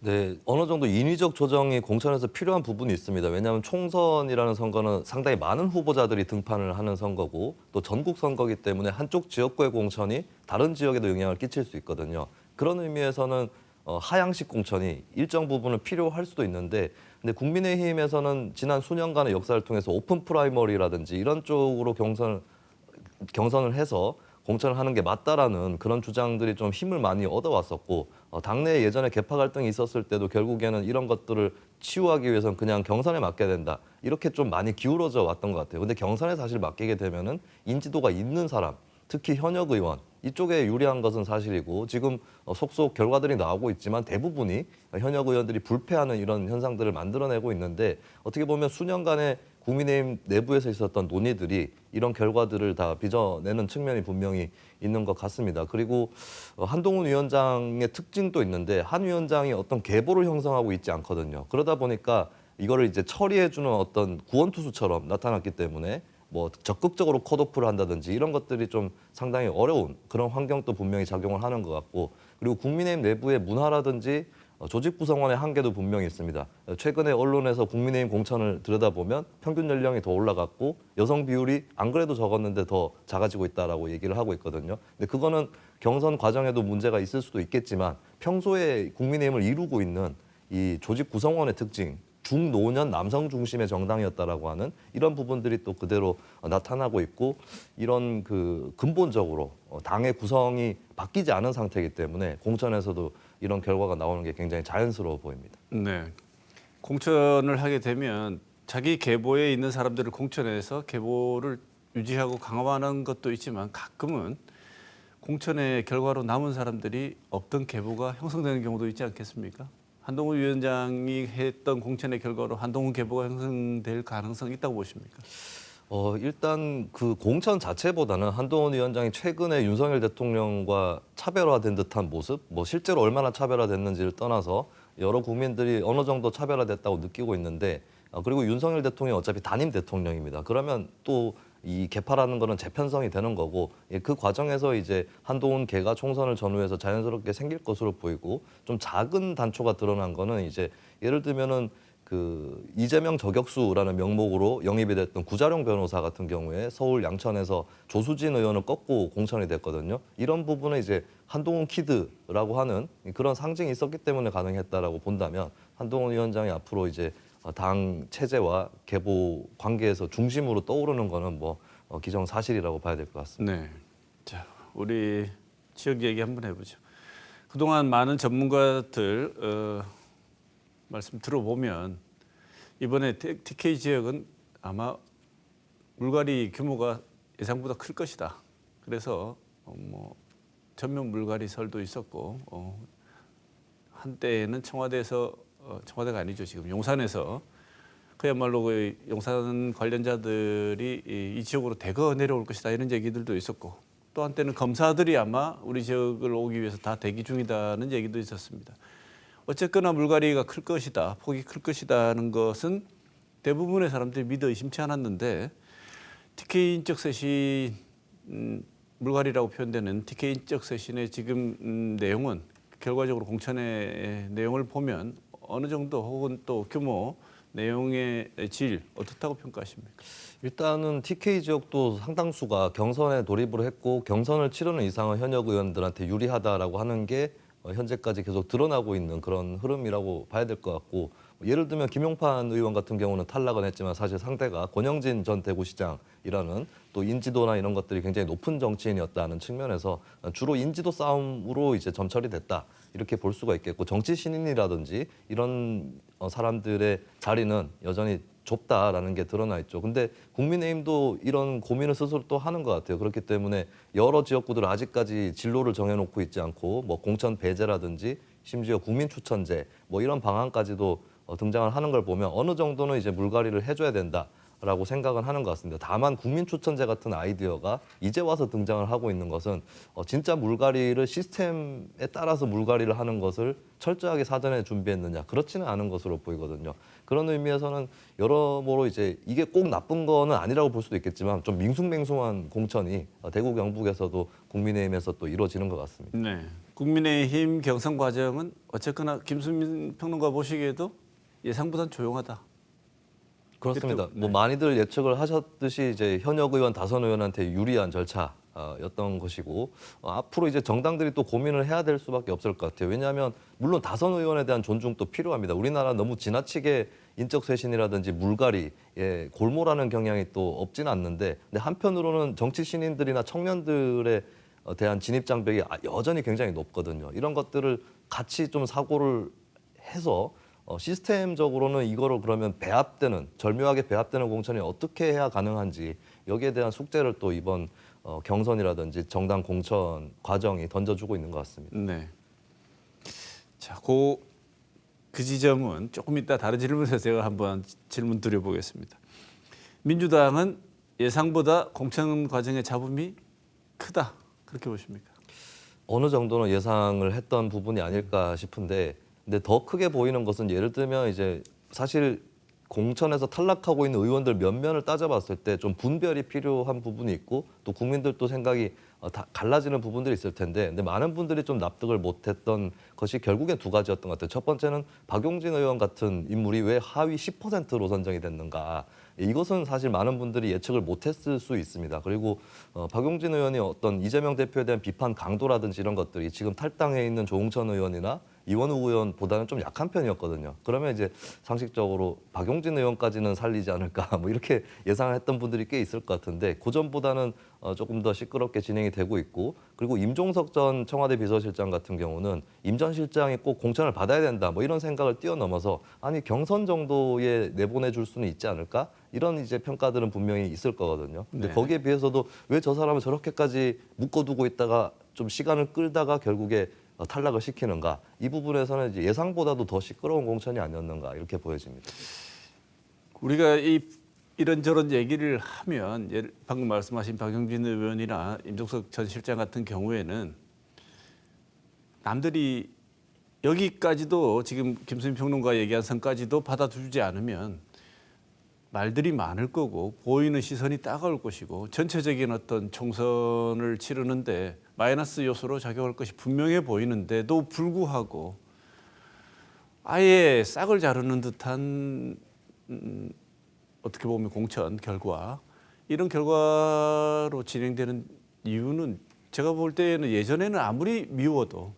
네, 어느 정도 인위적 조정이 공천에서 필요한 부분이 있습니다. 왜냐하면 총선이라는 선거는 상당히 많은 후보자들이 등판을 하는 선거고 또 전국 선거이기 때문에 한쪽 지역구의 공천이 다른 지역에도 영향을 끼칠 수 있거든요. 그런 의미에서는 하향식 공천이 일정 부분은 필요할 수도 있는데 근데 국민의힘에서는 지난 수년간의 역사를 통해서 오픈 프라이머리라든지 이런 쪽으로 경선을 해서 공천을 하는 게 맞다라는 그런 주장들이 좀 힘을 많이 얻어왔었고 당내에 예전에 계파 갈등이 있었을 때도 결국에는 이런 것들을 치유하기 위해서는 그냥 경선에 맡겨야 된다 이렇게 좀 많이 기울어져 왔던 것 같아요. 근데 경선에 사실 맡기게 되면은 인지도가 있는 사람 특히 현역 의원 이쪽에 유리한 것은 사실이고 지금 속속 결과들이 나오고 있지만 대부분이 현역 의원들이 불패하는 이런 현상들을 만들어내고 있는데 어떻게 보면 수년간의 국민의힘 내부에서 있었던 논의들이 이런 결과들을 다 빚어내는 측면이 분명히 있는 것 같습니다. 그리고 한동훈 위원장의 특징도 있는데 한 위원장이 어떤 계보를 형성하고 있지 않거든요. 그러다 보니까 이거를 이제 처리해주는 어떤 구원투수처럼 나타났기 때문에 뭐 적극적으로 컷오프를 한다든지 이런 것들이 좀 상당히 어려운 그런 환경도 분명히 작용을 하는 것 같고 그리고 국민의힘 내부의 문화라든지 조직 구성원의 한계도 분명히 있습니다. 최근에 언론에서 국민의힘 공천을 들여다보면 평균 연령이 더 올라갔고 여성 비율이 안 그래도 적었는데 더 작아지고 있다라고 얘기를 하고 있거든요. 근데 그거는 경선 과정에도 문제가 있을 수도 있겠지만 평소에 국민의힘을 이루고 있는 이 조직 구성원의 특징, 중노년 남성 중심의 정당이었다라고 하는 이런 부분들이 또 그대로 나타나고 있고 이런 그 근본적으로 당의 구성이 바뀌지 않은 상태이기 때문에 공천에서도 이런 결과가 나오는 게 굉장히 자연스러워 보입니다. 네. 공천을 하게 되면 자기 계보에 있는 사람들을 공천해서 계보를 유지하고 강화하는 것도 있지만 가끔은 공천의 결과로 남은 사람들이 없던 계보가 형성되는 경우도 있지 않겠습니까? 한동훈 위원장이 했던 공천의 결과로 한동훈 계보가 형성될 가능성이 있다고 보십니까? 일단 그 공천 자체보다는 한동훈 위원장이 최근에 윤석열 대통령과 차별화된 듯한 모습, 뭐 실제로 얼마나 차별화됐는지를 떠나서 여러 국민들이 어느 정도 차별화됐다고 느끼고 있는데 그리고 윤석열 대통령이 어차피 단임 대통령입니다. 그러면 또 이 개파라는 거는 재편성이 되는 거고 그 과정에서 이제 한동훈 계가 총선을 전후해서 자연스럽게 생길 것으로 보이고 좀 작은 단초가 드러난 거는 이제 예를 들면은 그 이재명 저격수라는 명목으로 영입이 됐던 구자룡 변호사 같은 경우에 서울 양천에서 조수진 의원을 꺾고 공천이 됐거든요. 이런 부분은 이제 한동훈 키드라고 하는 그런 상징이 있었기 때문에 가능했다라고 본다면 한동훈 위원장이 앞으로 이제 당 체제와 계보 관계에서 중심으로 떠오르는 거는 뭐 기정사실이라고 봐야 될 것 같습니다. 네. 자, 우리 지역 얘기 한번 해보죠. 그동안 많은 전문가들 말씀 들어보면 이번에 TK 지역은 아마 물갈이 규모가 예상보다 클 것이다. 그래서 뭐 전면 물갈이 설도 있었고 한때는 청와대에서 청와대가 아니죠. 지금 용산에서 그야말로 그 용산 관련자들이 이 지역으로 대거 내려올 것이다 이런 얘기들도 있었고 또 한때는 검사들이 아마 우리 지역을 오기 위해서 다 대기 중이다는 얘기도 있었습니다. 어쨌거나 물갈이가 클 것이다, 폭이 클 것이다는 것은 대부분의 사람들이 믿어 의심치 않았는데 TK 인적 쇄신 물갈이라고 표현되는 TK 인적 쇄신의 지금 내용은 결과적으로 공천의 내용을 보면 어느 정도 혹은 또 규모, 내용의 질 어떻다고 평가하십니까? 일단은 TK 지역도 상당수가 경선에 돌입을 했고 경선을 치르는 이상은 현역 의원들한테 유리하다라고 하는 게 현재까지 계속 드러나고 있는 그런 흐름이라고 봐야 될 것 같고 예를 들면 김용판 의원 같은 경우는 탈락은 했지만 사실 상대가 권영진 전 대구시장이라는 또 인지도나 이런 것들이 굉장히 높은 정치인이었다는 측면에서 주로 인지도 싸움으로 이제 점철이 됐다 이렇게 볼 수가 있겠고 정치 신인이라든지 이런 사람들의 자리는 여전히 좁다라는 게 드러나 있죠. 근데 국민의힘도 이런 고민을 스스로 또 하는 것 같아요. 그렇기 때문에 여러 지역구들 아직까지 진로를 정해놓고 있지 않고 뭐 공천 배제라든지 심지어 국민추천제 뭐 이런 방안까지도 등장을 하는 걸 보면 어느 정도는 이제 물갈이를 해줘야 된다라고 생각은 하는 것 같습니다. 다만 국민추천제 같은 아이디어가 이제 와서 등장을 하고 있는 것은 진짜 물갈이를 시스템에 따라서 물갈이를 하는 것을 철저하게 사전에 준비했느냐 그렇지는 않은 것으로 보이거든요. 그런 의미에서는 여러모로 이제 이게 꼭 나쁜 거는 아니라고 볼 수도 있겠지만 좀 밍숭맹숭한 공천이 대구 경북에서도 국민의힘에서 또 이루어지는 것 같습니다. 네, 국민의힘 경선 과정은 어쨌거나 김수민 평론가 보시기에도 예상보다는 조용하다. 그렇습니다. 뭐 많이들 예측을 하셨듯이 이제 현역 의원 다선 의원한테 유리한 절차였던 것이고 앞으로 이제 정당들이 또 고민을 해야 될 수밖에 없을 것 같아요. 왜냐하면 물론 다선 의원에 대한 존중도 필요합니다. 우리나라 너무 지나치게 인적 쇄신이라든지 물갈이에 골몰하는 경향이 또 없지는 않는데 근데 한편으로는 정치 신인들이나 청년들에 대한 진입 장벽이 여전히 굉장히 높거든요. 이런 것들을 같이 좀 사고를 해서 시스템적으로는 이거를 그러면 배합되는 절묘하게 배합되는 공천이 어떻게 해야 가능한지 여기에 대한 숙제를 또 이번 경선이라든지 정당 공천 과정이 던져주고 있는 것 같습니다. 네. 자, 그 지점은 조금 이따 다른 질문에서 제가 한번 질문 드려보겠습니다. 민주당은 예상보다 공천 과정의 잡음이 크다 그렇게 보십니까? 어느 정도는 예상을 했던 부분이 아닐까 싶은데 근데 더 크게 보이는 것은 예를 들면 이제 사실 공천에서 탈락하고 있는 의원들 면면을 따져봤을 때 좀 분별이 필요한 부분이 있고 또 국민들도 생각이 다 갈라지는 부분들이 있을 텐데 근데 많은 분들이 좀 납득을 못했던 것이 결국엔 두 가지였던 것 같아요. 첫 번째는 박용진 의원 같은 인물이 왜 하위 10%로 선정이 됐는가. 이것은 사실 많은 분들이 예측을 못했을 수 있습니다. 그리고 박용진 의원이 어떤 이재명 대표에 대한 비판 강도라든지 이런 것들이 지금 탈당해 있는 조홍천 의원이나 이원우 의원보다는 좀 약한 편이었거든요. 그러면 이제 상식적으로 박용진 의원까지는 살리지 않을까 뭐 이렇게 예상을 했던 분들이 꽤 있을 것 같은데 그 전보다는 조금 더 시끄럽게 진행이 되고 있고 그리고 임종석 전 청와대 비서실장 같은 경우는 임 전 실장이 꼭 공천을 받아야 된다 뭐 이런 생각을 뛰어넘어서 아니 경선 정도에 내보내줄 수는 있지 않을까 이런 이제 평가들은 분명히 있을 거거든요. 근데 네. 거기에 비해서도 왜 저 사람을 저렇게까지 묶어두고 있다가 좀 시간을 끌다가 결국에 탈락을 시키는가 이 부분에서는 이제 예상보다도 더 시끄러운 공천이 아니었는가 이렇게 보여집니다. 우리가 이런저런 얘기를 하면 방금 말씀하신 박용진 의원이나 임종석 전 실장 같은 경우에는 남들이 여기까지도 지금 김수민 평론가 얘기한 선까지도 받아주지 않으면 말들이 많을 거고 보이는 시선이 따가울 것이고 전체적인 어떤 총선을 치르는데 마이너스 요소로 작용할 것이 분명해 보이는데도 불구하고 아예 싹을 자르는 듯한 어떻게 보면 공천 결과 이런 결과로 진행되는 이유는 제가 볼 때는 예전에는 아무리 미워도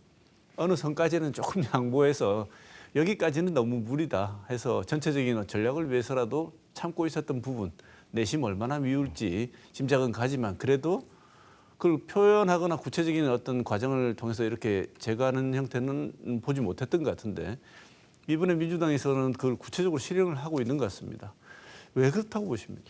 어느 선까지는 조금 양보해서 여기까지는 너무 무리다 해서 전체적인 전략을 위해서라도 참고 있었던 부분 내심 얼마나 미울지 짐작은 가지만 그래도 그걸 표현하거나 구체적인 어떤 과정을 통해서 이렇게 제거하는 형태는 보지 못했던 것 같은데 이번에 민주당에서는 그걸 구체적으로 실행을 하고 있는 것 같습니다. 왜 그렇다고 보십니까?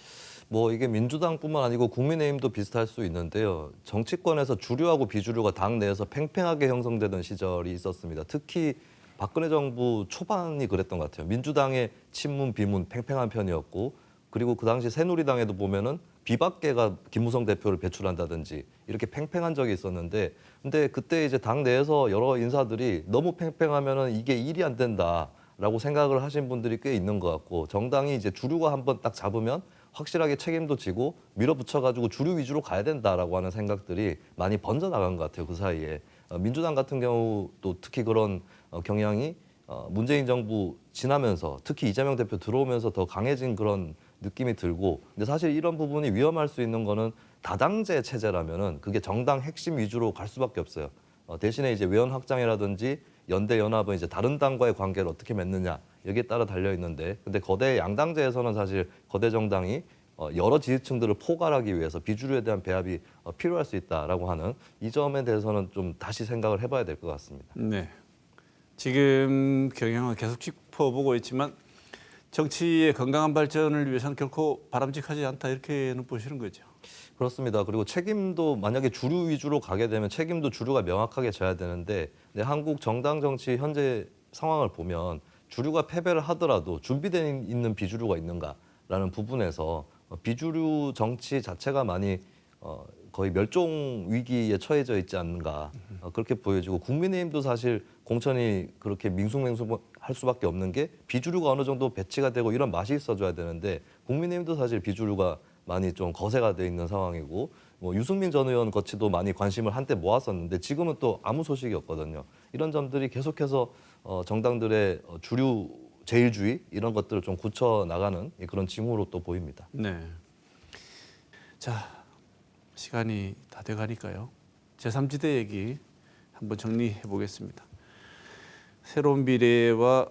뭐 이게 민주당뿐만 아니고 국민의힘도 비슷할 수 있는데요. 정치권에서 주류하고 비주류가 당 내에서 팽팽하게 형성되던 시절이 있었습니다. 특히 박근혜 정부 초반이 그랬던 것 같아요. 민주당의 친문, 비문 팽팽한 편이었고 그리고 그 당시 새누리당에도 보면은 비박계가 김무성 대표를 배출한다든지 이렇게 팽팽한 적이 있었는데 근데 그때 이제 당 내에서 여러 인사들이 너무 팽팽하면은 이게 일이 안 된다라고 생각을 하신 분들이 꽤 있는 것 같고 정당이 이제 주류가 한번 딱 잡으면 확실하게 책임도 지고 밀어붙여가지고 주류 위주로 가야 된다라고 하는 생각들이 많이 번져나간 것 같아요. 그 사이에. 민주당 같은 경우도 특히 그런 경향이 문재인 정부 지나면서 특히 이재명 대표 들어오면서 더 강해진 그런 느낌이 들고 근데 사실 이런 부분이 위험할 수 있는 거는 다당제 체제라면은 그게 정당 핵심 위주로 갈 수밖에 없어요. 대신에 이제 외연 확장이라든지 연대 연합은 이제 다른 당과의 관계를 어떻게 맺느냐 여기에 따라 달려 있는데 근데 거대 양당제에서는 사실 거대 정당이 여러 지지층들을 포괄하기 위해서 비주류에 대한 배합이 필요할 수 있다라고 하는 이 점에 대해서는 좀 다시 생각을 해봐야 될 것 같습니다. 네. 지금 경향은 계속 짚어보고 있지만 정치의 건강한 발전을 위해서는 결코 바람직하지 않다 이렇게는 보시는 거죠. 그렇습니다. 그리고 책임도 만약에 주류 위주로 가게 되면 책임도 주류가 명확하게 져야 되는데 한국 정당 정치 현재 상황을 보면 주류가 패배를 하더라도 준비되어 있는 비주류가 있는가라는 부분에서 비주류 정치 자체가 많이 거의 멸종 위기에 처해져 있지 않는가 그렇게 보여지고 국민의힘도 사실 공천이 그렇게 밍숭맹숭할 수밖에 없는 게 비주류가 어느 정도 배치가 되고 이런 맛이 있어줘야 되는데 국민의힘도 사실 비주류가 많이 좀 거세가 돼 있는 상황이고 뭐 유승민 전 의원 거치도 많이 관심을 한때 모았었는데 지금은 또 아무 소식이 없거든요. 이런 점들이 계속해서 정당들의 주류 제일주의 이런 것들을 좀 굳혀 나가는 그런 징후로 또 보입니다. 네. 자, 시간이 다 돼가니까요. 제3지대 얘기 한번 정리해 보겠습니다. 새로운 미래와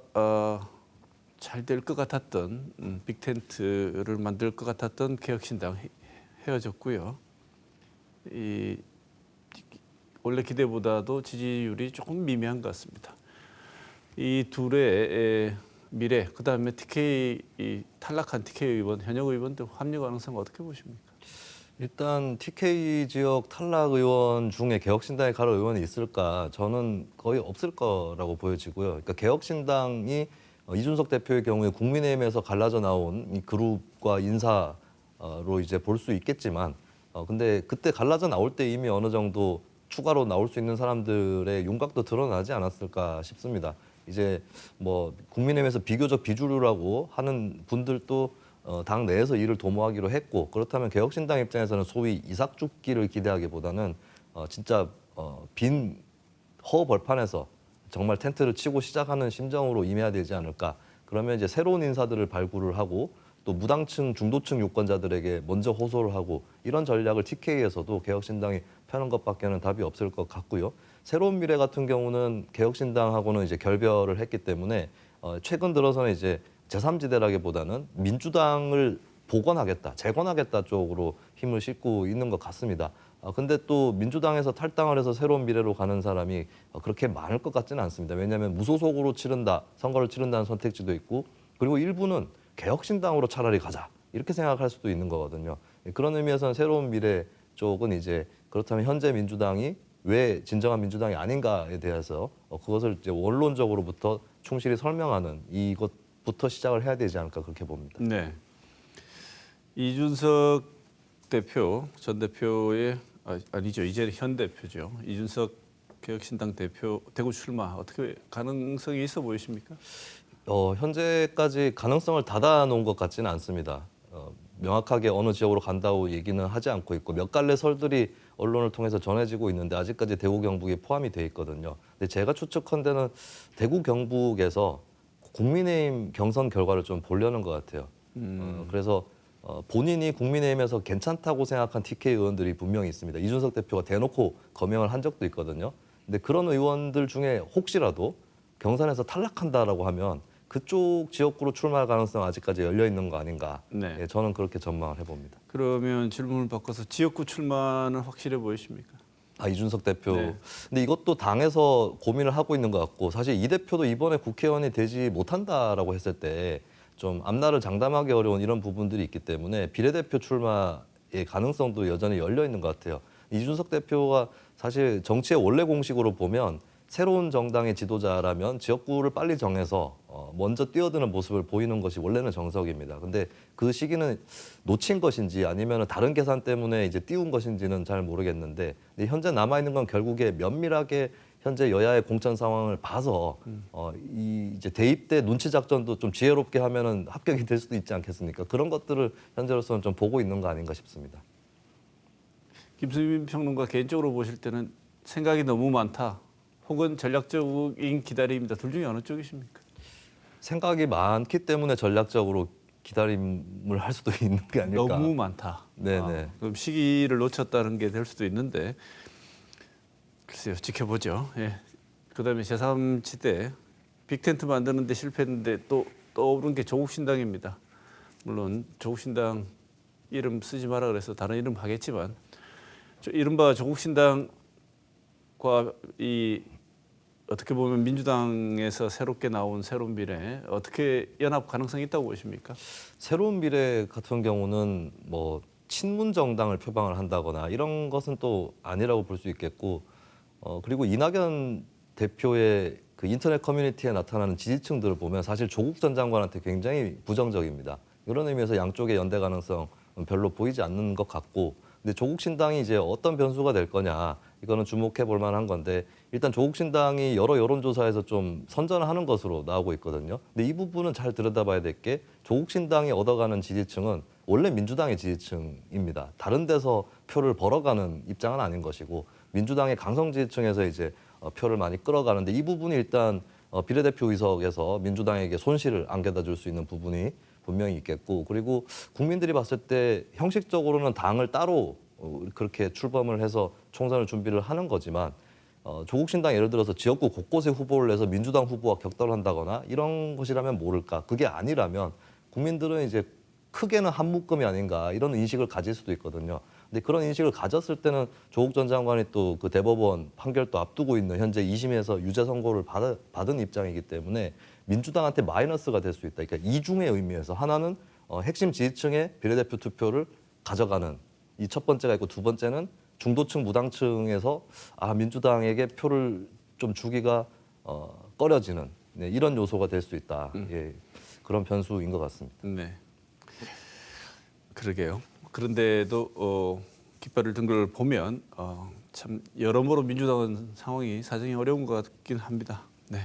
잘 될 것 같았던 빅텐트를 만들 것 같았던 개혁신당 헤어졌고요. 원래 기대보다도 지지율이 조금 미미한 것 같습니다. 이 둘의 미래, 그다음에 탈락한 TK 의원, 현역 의원들 합류 가능성 어떻게 보십니까? 일단 TK 지역 탈락 의원 중에 개혁신당에 갈 의원이 있을까? 저는 거의 없을 거라고 보여지고요. 그러니까 개혁신당이 이준석 대표의 경우에 국민의힘에서 갈라져 나온 이 그룹과 인사로 이제 볼 수 있겠지만, 근데 그때 갈라져 나올 때 이미 어느 정도 추가로 나올 수 있는 사람들의 윤곽도 드러나지 않았을까 싶습니다. 이제 뭐 국민의힘에서 비교적 비주류라고 하는 분들도 당 내에서 이를 도모하기로 했고, 그렇다면 개혁신당 입장에서는 소위 이삭죽기를 기대하기보다는 진짜 빈 허벌판에서 정말 텐트를 치고 시작하는 심정으로 임해야 되지 않을까. 그러면 이제 새로운 인사들을 발굴을 하고 또 무당층, 중도층 유권자들에게 먼저 호소를 하고, 이런 전략을 TK에서도 개혁신당이 펴는 것밖에는 답이 없을 것 같고요. 새로운 미래 같은 경우는 개혁신당하고는 이제 결별을 했기 때문에 최근 들어서는 이제 제3지대라기보다는 민주당을 복원하겠다, 재건하겠다 쪽으로 힘을 싣고 있는 것 같습니다. 근데 또 민주당에서 탈당을 해서 새로운 미래로 가는 사람이 그렇게 많을 것 같지는 않습니다. 왜냐하면 무소속으로 선거를 치른다는 선택지도 있고, 그리고 일부는 개혁신당으로 차라리 가자 이렇게 생각할 수도 있는 거거든요. 그런 의미에서는 새로운 미래 쪽은 이제 그렇다면 현재 민주당이 왜 진정한 민주당이 아닌가에 대해서 그것을 이제 원론적으로부터 충실히 설명하는 이것부터 시작을 해야 되지 않을까 그렇게 봅니다. 네. 이준석 대표, 전 대표의 아니죠, 이제 현 대표죠. 이준석 개혁신당 대표 대구 출마 어떻게 가능성이 있어 보이십니까? 현재까지 가능성을 닫아놓은 것 같지는 않습니다. 명확하게 어느 지역으로 간다고 얘기는 하지 않고 있고, 몇 갈래 설들이 언론을 통해서 전해지고 있는데 아직까지 대구 경북에 포함이 돼 있거든요. 근데 제가 추측컨대는 대구 경북에서 국민의힘 경선 결과를 좀 보려는 것 같아요. 그래서 본인이 국민의힘에서 괜찮다고 생각한 TK 의원들이 분명히 있습니다. 이준석 대표가 대놓고 거명을 한 적도 있거든요. 근데 그런 의원들 중에 혹시라도 경선에서 탈락한다라고 하면 그쪽 지역구로 출마할 가능성 아직까지 열려 있는 거 아닌가. 네. 예, 저는 그렇게 전망을 해봅니다. 그러면 질문을 바꿔서 지역구 출마는 확실해 보이십니까? 이준석 대표. 네. 근데 이것도 당에서 고민을 하고 있는 것 같고, 사실 이 대표도 이번에 국회의원이 되지 못한다라고 했을 때 좀 앞날을 장담하기 어려운 이런 부분들이 있기 때문에 비례대표 출마의 가능성도 여전히 열려 있는 것 같아요. 이준석 대표가 사실 정치의 원래 공식으로 보면 새로운 정당의 지도자라면 지역구를 빨리 정해서 먼저 뛰어드는 모습을 보이는 것이 원래는 정석입니다. 근데 그 시기는 놓친 것인지 아니면 다른 계산 때문에 이제 띄운 것인지는 잘 모르겠는데, 현재 남아있는 건 결국에 면밀하게 현재 여야의 공천 상황을 봐서 이제 대입 때 눈치 작전도 좀 지혜롭게 하면은 합격이 될 수도 있지 않겠습니까? 그런 것들을 현재로서는 좀 보고 있는 거 아닌가 싶습니다. 김수민 평론가 개인적으로 보실 때는 생각이 너무 많다, 혹은 전략적인 기다림이다, 둘 중에 어느 쪽이십니까? 생각이 많기 때문에 전략적으로 기다림을 할 수도 있는 게 아닐까. 너무 많다. 네네. 그럼 시기를 놓쳤다는 게 될 수도 있는데, 글쎄요, 지켜보죠. 예. 그다음에 제3지대 빅텐트 만드는데 실패했는데 또 떠오른 게 조국신당입니다. 물론 조국신당 이름 쓰지 마라 그래서 다른 이름 하겠지만, 이른바 조국신당과 이 어떻게 보면 민주당에서 새롭게 나온 새로운 미래, 어떻게 연합 가능성이 있다고 보십니까? 새로운 미래 같은 경우는 뭐 친문 정당을 표방을 한다거나 이런 것은 또 아니라고 볼 수 있겠고, 그리고 이낙연 대표의 그 인터넷 커뮤니티에 나타나는 지지층들을 보면 사실 조국 전 장관한테 굉장히 부정적입니다. 이런 의미에서 양쪽의 연대 가능성 별로 보이지 않는 것 같고, 근데 조국 신당이 이제 어떤 변수가 될 거냐, 이거는 주목해 볼 만한 건데, 일단 조국 신당이 여러 여론조사에서 좀 선전하는 것으로 나오고 있거든요. 근데 이 부분은 잘 들여다봐야 될 게, 조국 신당이 얻어가는 지지층은 원래 민주당의 지지층입니다. 다른 데서 표를 벌어가는 입장은 아닌 것이고, 민주당의 강성 지지층에서 이제 표를 많이 끌어가는데, 이 부분이 일단 비례대표 의석에서 민주당에게 손실을 안겨다 줄 수 있는 부분이 분명히 있겠고, 그리고 국민들이 봤을 때 형식적으로는 당을 따로 그렇게 출범을 해서 총선을 준비를 하는 거지만, 조국신당 예를 들어서 지역구 곳곳에 후보를 내서 민주당 후보와 격돌한다거나 이런 것이라면 모를까. 그게 아니라면 국민들은 이제 크게는 한 묶음이 아닌가 이런 인식을 가질 수도 있거든요. 근데 그런 인식을 가졌을 때는 조국 전 장관이 또 그 대법원 판결도 앞두고 있는 현재 2심에서 유죄 선고를 받은 입장이기 때문에 민주당한테 마이너스가 될 수 있다. 그러니까 이중의 의미에서 하나는 핵심 지지층의 비례대표 투표를 가져가는 이 첫 번째가 있고, 두 번째는 중도층 무당층에서 민주당에게 표를 좀 주기가 꺼려지는 이런 요소가 될 수 있다. 예, 그런 변수인 것 같습니다. 네. 그러게요. 그런데도 깃발을 든 걸 보면 참 여러모로 민주당은 상황이 사정이 어려운 것 같긴 합니다. 네.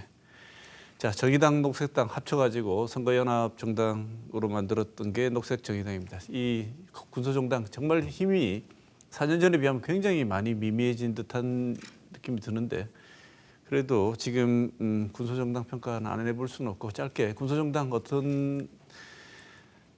자, 정의당, 녹색당 합쳐가지고 선거연합 정당으로 만들었던 게 녹색정의당입니다. 이 군소정당 정말 힘이 4년 전에 비하면 굉장히 많이 미미해진 듯한 느낌이 드는데 그래도 지금 군소정당 평가는 안 해볼 수는 없고 짧게 군소정당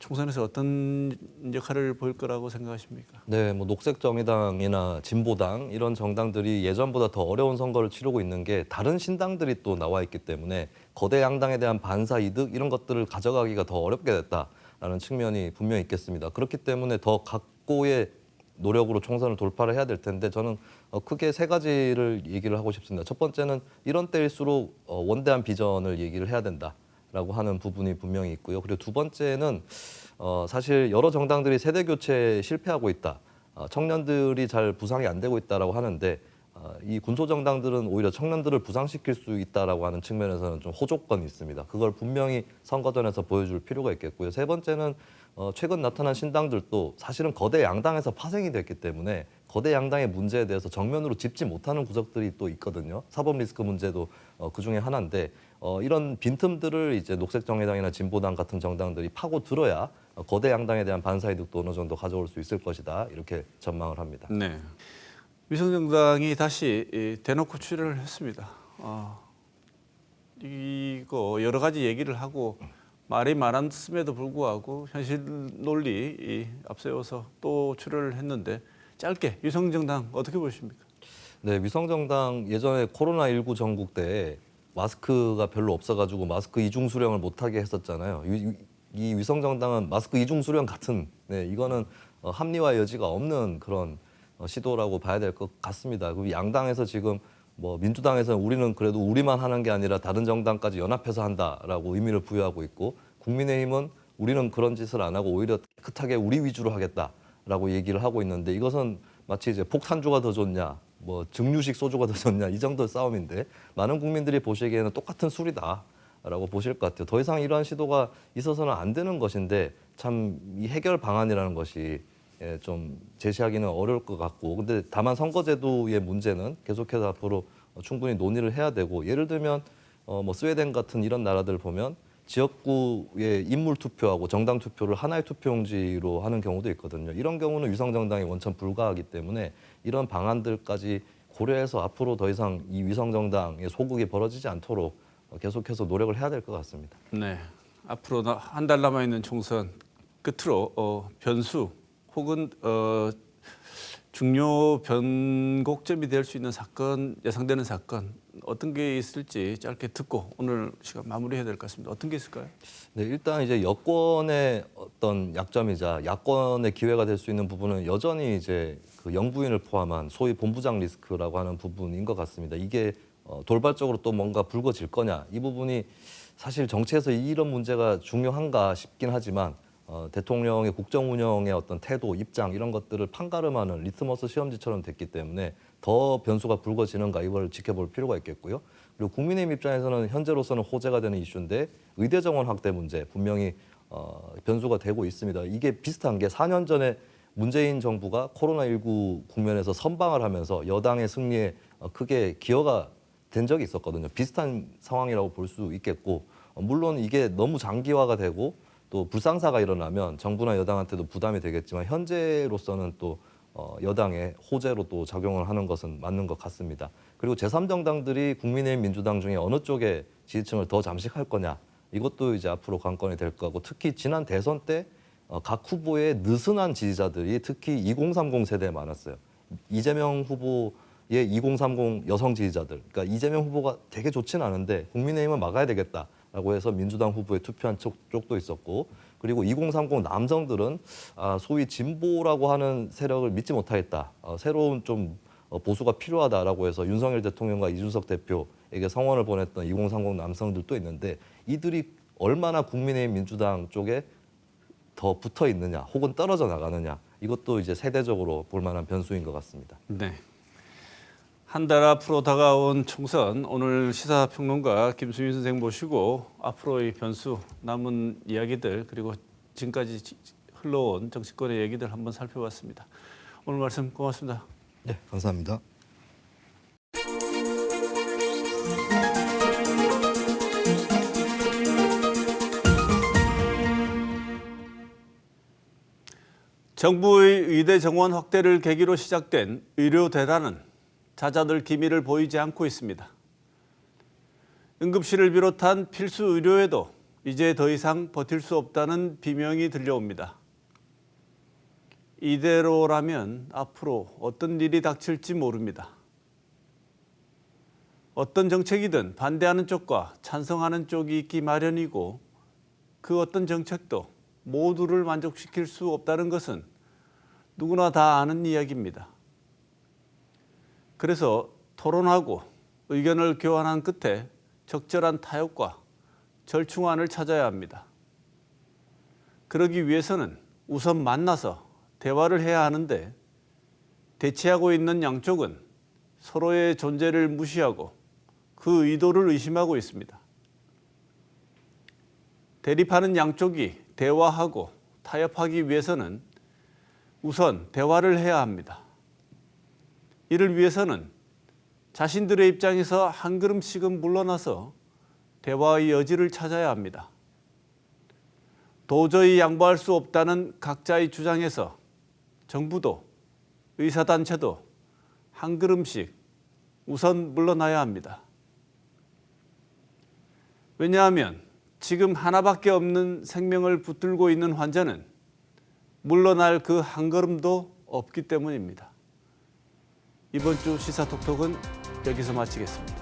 총선에서 어떤 역할을 보일 거라고 생각하십니까? 네, 뭐 녹색정의당이나 진보당 이런 정당들이 예전보다 더 어려운 선거를 치르고 있는 게 다른 신당들이 또 나와 있기 때문에 거대 양당에 대한 반사 이득 이런 것들을 가져가기가 더 어렵게 됐다라는 측면이 분명히 있겠습니다. 그렇기 때문에 더 각고의 노력으로 총선을 돌파를 해야 될 텐데 저는 크게 세 가지를 얘기를 하고 싶습니다. 첫 번째는 이런 때일수록 원대한 비전을 얘기를 해야 된다라고 하는 부분이 분명히 있고요. 그리고 두 번째는 사실 여러 정당들이 세대 교체에 실패하고 있다. 청년들이 잘 부상이 안 되고 있다라고 하는데 이 군소정당들은 오히려 청년들을 부상시킬 수 있다라고 하는 측면에서는 좀 호조건이 있습니다. 그걸 분명히 선거전에서 보여줄 필요가 있겠고요. 세 번째는 최근 나타난 신당들도 사실은 거대 양당에서 파생이 됐기 때문에 거대 양당의 문제에 대해서 정면으로 짚지 못하는 구석들이 또 있거든요. 사법 리스크 문제도 그 중에 하나인데 이런 빈틈들을 이제 녹색정의당이나 진보당 같은 정당들이 파고 들어야 거대 양당에 대한 반사이득도 어느 정도 가져올 수 있을 것이다 이렇게 전망을 합니다. 네. 위성정당이 다시 대놓고 출연을 했습니다. 이거 여러 가지 얘기를 하고 말이 많았음에도 불구하고 현실 논리 앞세워서 또 출연을 했는데 짧게 위성정당 어떻게 보십니까? 네, 위성정당 예전에 코로나19 전국 때 마스크가 별로 없어가지고 마스크 이중 수령을 못하게 했었잖아요. 이 위성정당은 마스크 이중 수령 같은 이거는 합리화 여지가 없는 그런 시도라고 봐야 될 것 같습니다. 그 양당에서 지금 뭐 민주당에서는 우리는 그래도 우리만 하는 게 아니라 다른 정당까지 연합해서 한다라고 의미를 부여하고 있고 국민의힘은 우리는 그런 짓을 안 하고 오히려 깨끗하게 우리 위주로 하겠다라고 얘기를 하고 있는데 이것은 마치 이제 폭탄주가 더 좋냐, 뭐 증류식 소주가 더 좋냐 이 정도의 싸움인데 많은 국민들이 보시기에는 똑같은 술이다라고 보실 것 같아요. 더 이상 이러한 시도가 있어서는 안 되는 것인데 참 이 해결 방안이라는 것이 좀 제시하기는 어려울 것 같고 근데 다만 선거제도의 문제는 계속해서 앞으로 충분히 논의를 해야 되고 예를 들면 뭐 스웨덴 같은 이런 나라들 보면 지역구의 인물 투표하고 정당 투표를 하나의 투표용지로 하는 경우도 있거든요. 이런 경우는 위성정당이 원천 불가하기 때문에 이런 방안들까지 고려해서 앞으로 더 이상 이 위성정당의 소극이 벌어지지 않도록 계속해서 노력을 해야 될 것 같습니다. 네, 앞으로 한 달 남아 있는 총선 끝으로 변수 혹은 중요 변곡점이 될 수 있는 사건, 예상되는 사건 어떤 게 있을지 짧게 듣고 오늘 시간 마무리해야 될 것 같습니다. 어떤 게 있을까요? 네, 일단 이제 여권의 어떤 약점이자 야권의 기회가 될 수 있는 부분은 여전히 이제 그 영부인을 포함한 소위 본부장 리스크라고 하는 부분인 것 같습니다. 이게 돌발적으로 또 뭔가 불거질 거냐 이 부분이 사실 정치에서 이런 문제가 중요한가 싶긴 하지만 대통령의 국정 운영의 어떤 태도, 입장 이런 것들을 판가름하는 리트머스 시험지처럼 됐기 때문에 더 변수가 불거지는가 이걸 지켜볼 필요가 있겠고요. 그리고 국민의힘 입장에서는 현재로서는 호재가 되는 이슈인데 의대 정원 확대 문제 분명히 변수가 되고 있습니다. 이게 비슷한 게 4년 전에 문재인 정부가 코로나19 국면에서 선방을 하면서 여당의 승리에 크게 기여가 된 적이 있었거든요. 비슷한 상황이라고 볼 수 있겠고 물론 이게 너무 장기화가 되고 또 불상사가 일어나면 정부나 여당한테도 부담이 되겠지만 현재로서는 또 여당의 호재로 또 작용을 하는 것은 맞는 것 같습니다. 그리고 제3정당들이 국민의힘 민주당 중에 어느 쪽에 지지층을 더 잠식할 거냐 이것도 이제 앞으로 관건이 될 거고 특히 지난 대선 때 각 후보의 느슨한 지지자들이 특히 2030 세대에 많았어요. 이재명 후보의 2030 여성 지지자들 그러니까 이재명 후보가 되게 좋지는 않은데 국민의힘은 막아야 되겠다. 라고 해서 민주당 후보에 투표한 쪽도 있었고 그리고 2030 남성들은 소위 진보라고 하는 세력을 믿지 못하겠다. 새로운 좀 보수가 필요하다라고 해서 윤석열 대통령과 이준석 대표에게 성원을 보냈던 2030 남성들도 있는데 이들이 얼마나 국민의힘 민주당 쪽에 더 붙어 있느냐 혹은 떨어져 나가느냐 이것도 이제 세대적으로 볼 만한 변수인 것 같습니다. 네. 한 달 앞으로 다가온 총선 오늘 시사평론가 김수민 선생 모시고 앞으로의 변수 남은 이야기들 그리고 지금까지 흘러온 정치권의 얘기들 한번 살펴봤습니다. 오늘 말씀 고맙습니다. 네, 감사합니다. 정부의 의대 정원 확대를 계기로 시작된 의료 대란은 잦아들 기미를 보이지 않고 있습니다. 응급실을 비롯한 필수 의료에도 이제 더 이상 버틸 수 없다는 비명이 들려옵니다. 이대로라면 앞으로 어떤 일이 닥칠지 모릅니다. 어떤 정책이든 반대하는 쪽과 찬성하는 쪽이 있기 마련이고 그 어떤 정책도 모두를 만족시킬 수 없다는 것은 누구나 다 아는 이야기입니다. 그래서 토론하고 의견을 교환한 끝에 적절한 타협과 절충안을 찾아야 합니다. 그러기 위해서는 우선 만나서 대화를 해야 하는데 대치하고 있는 양쪽은 서로의 존재를 무시하고 그 의도를 의심하고 있습니다. 대립하는 양쪽이 대화하고 타협하기 위해서는 우선 대화를 해야 합니다. 이를 위해서는 자신들의 입장에서 한 걸음씩은 물러나서 대화의 여지를 찾아야 합니다. 도저히 양보할 수 없다는 각자의 주장에서 정부도 의사단체도 한 걸음씩 우선 물러나야 합니다. 왜냐하면 지금 하나밖에 없는 생명을 붙들고 있는 환자는 물러날 그 한 걸음도 없기 때문입니다. 이번 주 시사톡톡은 여기서 마치겠습니다.